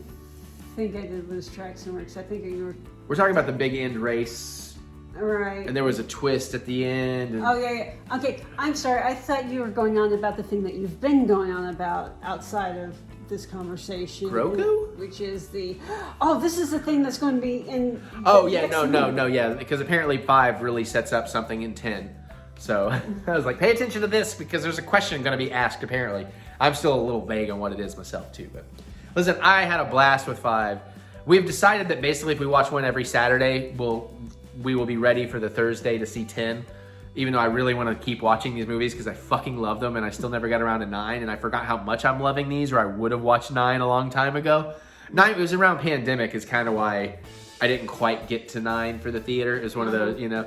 think I did lose track somewhere, because I think you were... We're talking about the big end race. Right. And there was a twist at the end. And... Oh, yeah. Okay, I'm sorry. I thought you were going on about the thing that you've been going on about outside of this conversation. Grogu? Which is the... Oh, this is the thing that's going to be in... Oh, yeah, no, yeah. Because apparently 5 really sets up something in 10. So I was like, pay attention to this because there's a question going to be asked, apparently. I'm still a little vague on what it is myself, too. But listen, I had a blast with 5. We've decided that basically if we watch one every Saturday, we will be ready for the Thursday to see 10, even though I really want to keep watching these movies because I fucking love them and I still never got around to 9, and I forgot how much I'm loving these, or I would have watched 9 a long time ago. 9, it was around pandemic is kind of why I didn't quite get to 9 for the theater. It was one of those, you know.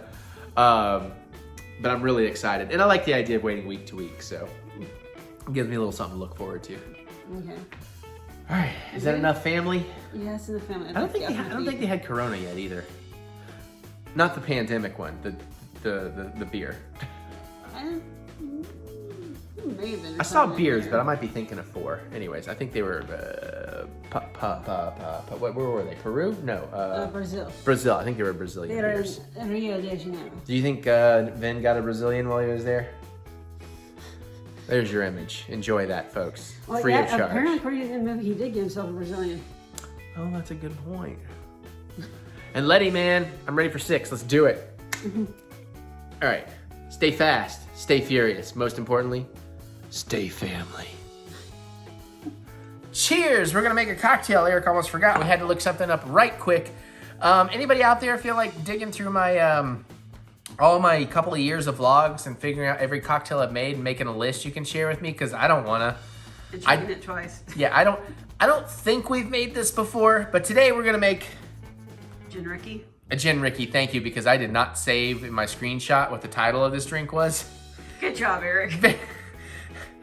But I'm really excited. And I like the idea of waiting week to week, so it gives me a little something to look forward to. Okay. All right, is that enough family? Yeah, it's enough family. I don't think they had Corona yet either. Not the pandemic one, the beer. Maybe. I saw beers, but I might be thinking of 4. Anyways, I think they were where were they? Peru? No. Brazil. Brazil. I think they were Brazilian They were beers. in Rio de Janeiro. Do you think Vin got a Brazilian while he was there? There's your image. Enjoy that, folks. Well, Free of charge. Apparently, according to the movie, he did get himself a Brazilian. Oh, that's a good point. And Letty, man, I'm ready for 6. Let's do it. All right. Stay fast. Stay furious. Most importantly, stay family. Cheers. We're going to make a cocktail. Eric almost forgot. We had to look something up right quick. Anybody out there feel like digging through my all my couple of years of vlogs and figuring out every cocktail I've made and making a list you can share with me? Because I don't want to. And drinking it twice. Yeah, I don't think we've made this before, but today we're going to make... Gin Rickey? A Gin Rickey, thank you, because I did not save in my screenshot what the title of this drink was. Good job, Eric.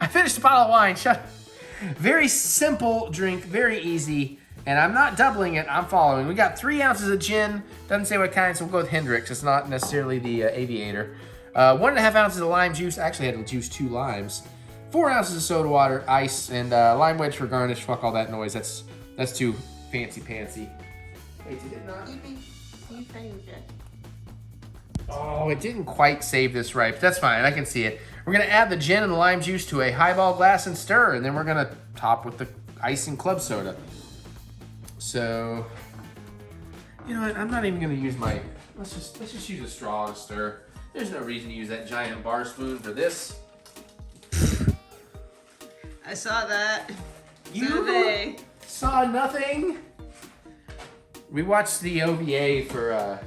I finished a bottle of wine, shut up. Very simple drink, very easy, and I'm not doubling it, I'm following. We got 3 ounces of gin, doesn't say what kind, so we'll go with Hendrix. It's not necessarily the Aviator. 1.5 ounces of lime juice, I actually had to juice 2 limes. 4 ounces of soda water, ice, and lime wedge for garnish. Fuck all that noise, that's too fancy-pantsy. Wait, did it not? You saved it. Oh, it didn't quite save this right, but that's fine. I can see it. We're going to add the gin and the lime juice to a highball glass and stir, and then we're going to top with the ice and club soda. So, you know what? I'm not even gonna use my. Let's just use a straw to stir. There's no reason to use that giant bar spoon for this. I saw that. You saw nothing. We watched the OVA for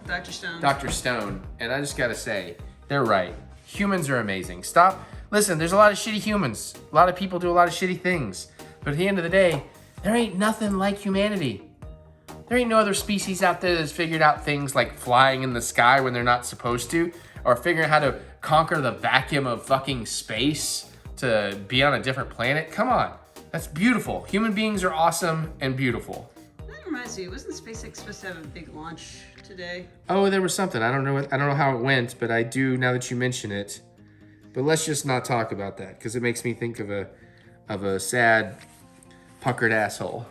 Dr. Stone. Dr. Stone, and I just gotta say, they're right. Humans are amazing. Stop. Listen, there's a lot of shitty humans. A lot of people do a lot of shitty things. But at the end of the day, there ain't nothing like humanity. There ain't no other species out there that's figured out things like flying in the sky when they're not supposed to, or figuring out how to conquer the vacuum of fucking space to be on a different planet. Come on. That's beautiful. Human beings are awesome and beautiful. That reminds me, wasn't SpaceX supposed to have a big launch today? Oh, there was something. I don't know how it went, but I do now that you mention it. But let's just not talk about that because it makes me think of a sad, puckered asshole.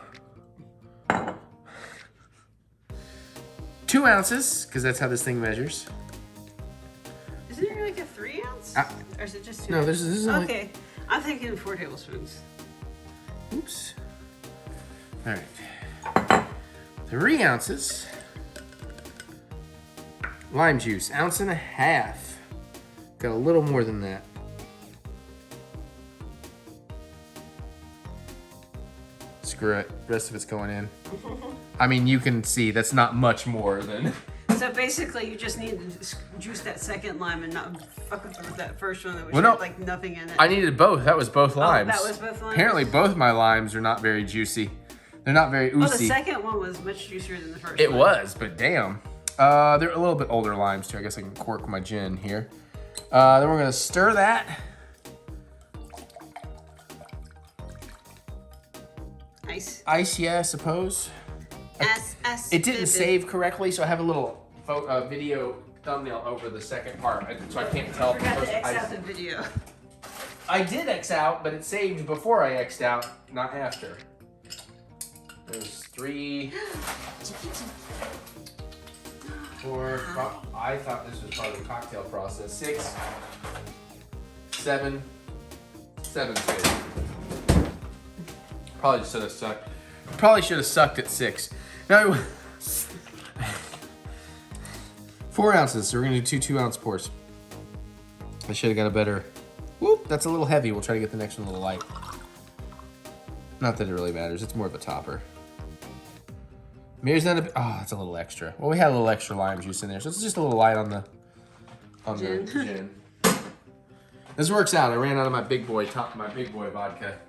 2 ounces, because that's how this thing measures. Isn't there like a 3 ounce? Or is it just 2? No, this is only... Okay, I'm thinking 4 tablespoons. Oops. All right. 3 ounces. Lime juice, 1.5 ounces. Got a little more than that. Screw it. The rest of it's going in. I mean, you can see that's not much more than... So basically, you just need to juice that second lime and not fuck with that first one that was like nothing in it. I needed both. That was both limes. Oh, that was both limes? Apparently, both my limes are not very juicy. They're not very oozy. Well, the second one was much juicier than the first one. It was, but damn. They're a little bit older limes, too. I guess I can cork my gin here. Then we're going to stir that. Ice, yeah, I suppose. It didn't save correctly, so I have a little video thumbnail over the second part, so I can't tell. I forgot to X out the video. I did X out, but it saved before I X'd out, not after. There's 3, 4, I thought this was part of the cocktail process. 6, 7, 7's good. Probably should have sucked. Probably should have sucked at 6. No. 4 ounces. So we're gonna do 2 2-ounce pours. I should have got a better. Whoop, that's a little heavy. We'll try to get the next one a little light. Not that it really matters. It's more of a topper. Maybe not a. Oh, it's a little extra. Well, we had a little extra lime juice in there, so it's just a little light on the gin. This works out. I ran out of my big boy vodka.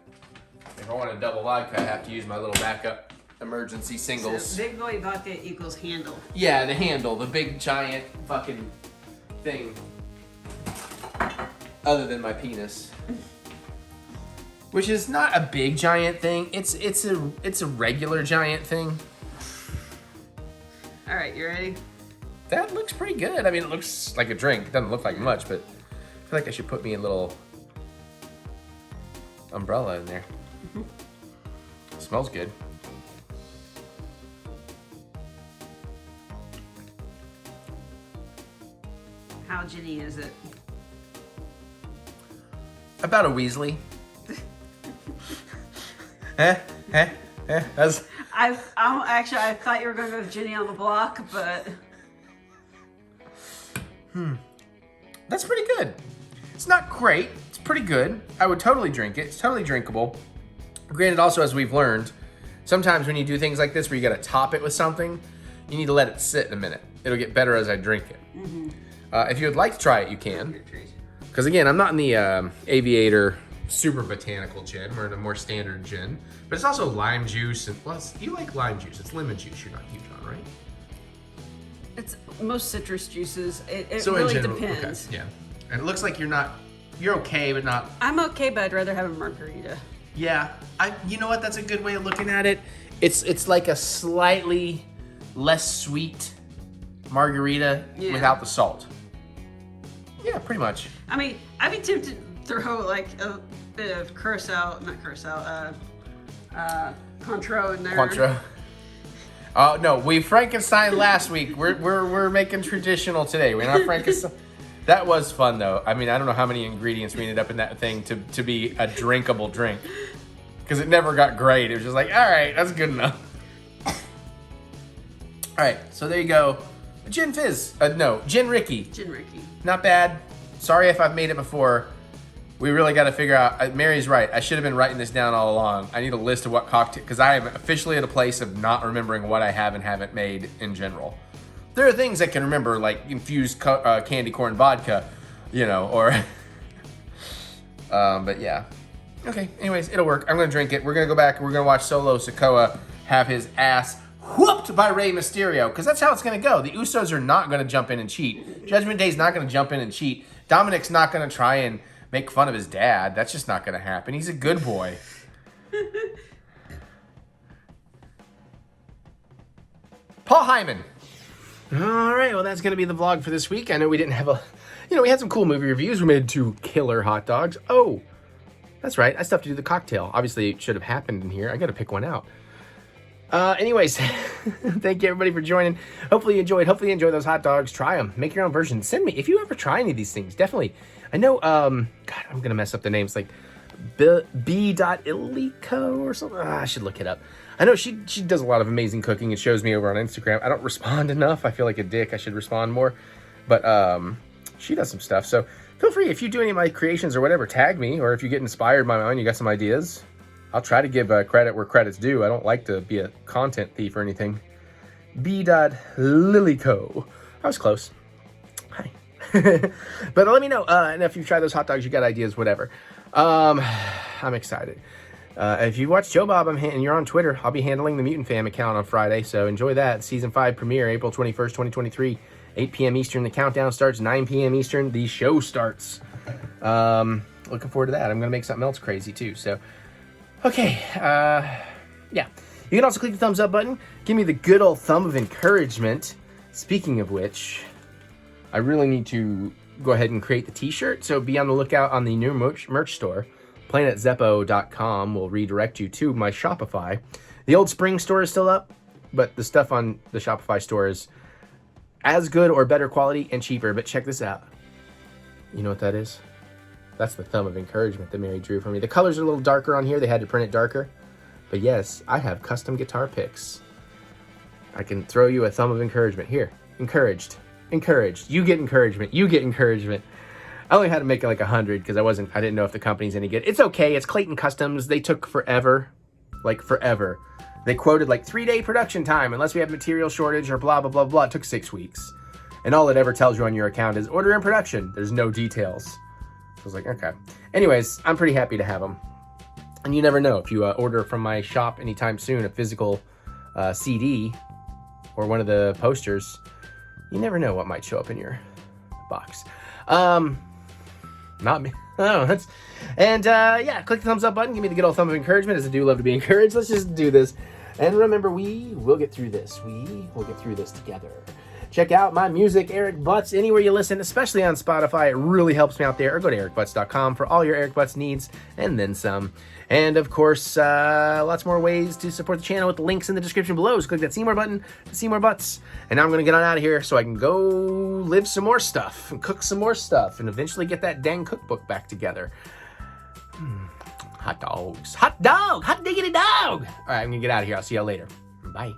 If I want a double vodka, I have to use my little backup emergency singles. So big boy vodka equals handle. Yeah, the handle, the big giant fucking thing. Other than my penis. Which is not a big giant thing. It's a regular giant thing. All right, you ready? That looks pretty good. I mean, it looks like a drink. It doesn't look like much, but I feel like I should put me a little umbrella in there. It smells good. How ginny is it? About a Weasley. That's... I thought you were going to go with Ginny on the block, but... That's pretty good. It's not great. It's pretty good. I would totally drink it. It's totally drinkable. Granted, also, as we've learned, sometimes when you do things like this where you got to top it with something, you need to let it sit in a minute. It'll get better as I drink it. Mm-hmm. If you would like to try it, you can. Because again, I'm not in the Aviator super botanical gin. We're in a more standard gin. But it's also lime juice. And plus, you like lime juice. It's lemon juice you're not huge on, right? It's most citrus juices. It so really in general, depends. Okay, yeah. And it looks like you're okay, but not... I'm okay, but I'd rather have a margarita. Yeah, you know what? That's a good way of looking at it. It's like a slightly less sweet margarita without the salt. Yeah, pretty much. I mean, I'd be tempted to throw like a bit of Cointreau in there. Cointreau. Oh no, we Frankenstein last week. We're making traditional today. We're not Frankenstein. That was fun though. I mean, I don't know how many ingredients we ended up in that thing to be a drinkable drink. Because it never got great. It was just like, all right, that's good enough. All right, so there you go. Gin Fizz. No, Gin Rickey. Gin Rickey. Not bad. Sorry if I've made it before. We really got to figure out. Mary's right. I should have been writing this down all along. I need a list of what cocktail, because I am officially at a place of not remembering what I have and haven't made in general. There are things I can remember, like infused candy corn vodka, you know, or. But yeah. Okay. Anyways, it'll work. I'm gonna drink it. We're gonna go back. We're gonna watch Solo Sikoa have his ass whooped by Rey Mysterio, because that's how it's going to go. The Usos are not going to jump in and cheat. Judgment Day's not going to jump in and cheat. Dominic's not going to try and make fun of his dad. That's just not going to happen. He's a good boy. Paul Hyman. All right, well, that's going to be the vlog for this week. I know we didn't have we had some cool movie reviews. We made 2 killer hot dogs. Oh, that's right. I still have to do the cocktail. Obviously, it should have happened in here. I got to pick one out. Anyways, thank you everybody for joining. Hopefully you enjoyed. Hopefully you enjoy those hot dogs. Try them. Make your own version. Send me if you ever try any of these things. Definitely. I know. God, I'm gonna mess up the names. Like B.Illico or something. I should look it up. I know she does a lot of amazing cooking and shows me over on Instagram. I don't respond enough. I feel like a dick. I should respond more. But she does some stuff. So feel free if you do any of my creations or whatever. Tag me, or if you get inspired by mine, you got some ideas. I'll try to give credit where credit's due. I don't like to be a content thief or anything. B.Lilico. I was close. Hi. But let me know. And if you've tried those hot dogs, you got ideas, whatever. I'm excited. If you watch Joe Bob and you're on Twitter, I'll be handling the Mutant Fam account on Friday. So enjoy that. Season 5 premiere, April 21st, 2023. 8 p.m. Eastern. The countdown starts. 9 p.m. Eastern. The show starts. Looking forward to that. I'm going to make something else crazy too. So... Okay, yeah. You can also click the thumbs up button. Give me the good old thumb of encouragement. Speaking of which, I really need to go ahead and create the t-shirt. So be on the lookout on the new merch store. PlanetZeppo.com will redirect you to my Shopify. The old Spring store is still up, but the stuff on the Shopify store is as good or better quality and cheaper. But check this out. You know what that is? That's the thumb of encouragement that Mary drew for me. The colors are a little darker on here. They had to print it darker. But yes, I have custom guitar picks. I can throw you a thumb of encouragement. Here, encouraged. Encouraged. You get encouragement. You get encouragement. I only had to make it like 100 because I didn't know if the company's any good. It's okay. It's Clayton Customs. They took forever. Like forever. They quoted like 3-day production time unless we have material shortage or blah, blah, blah, blah. It took 6 weeks. And all it ever tells you on your account is order in production. There's no details. I was like, okay. Anyways, I'm pretty happy to have them. And you never know. If you order from my shop anytime soon, a physical CD or one of the posters, you never know what might show up in your box. Not me. Oh, that's... And, yeah, click the thumbs up button. Give me the good old thumb of encouragement, as I do love to be encouraged. Let's just do this. And remember, we will get through this. We will get through this together. Check out my music, Eric Butts, anywhere you listen, especially on Spotify. It really helps me out there. Or go to TheEricButts.com for all your Eric Butts needs, and then some. And, of course, lots more ways to support the channel with the links in the description below. Just click that see more button to see more butts. And now I'm going to get on out of here so I can go live some more stuff and cook some more stuff and eventually get that dang cookbook back together. Hot dogs. Hot dog! Hot diggity dog! All right, I'm going to get out of here. I'll see y'all later. Bye.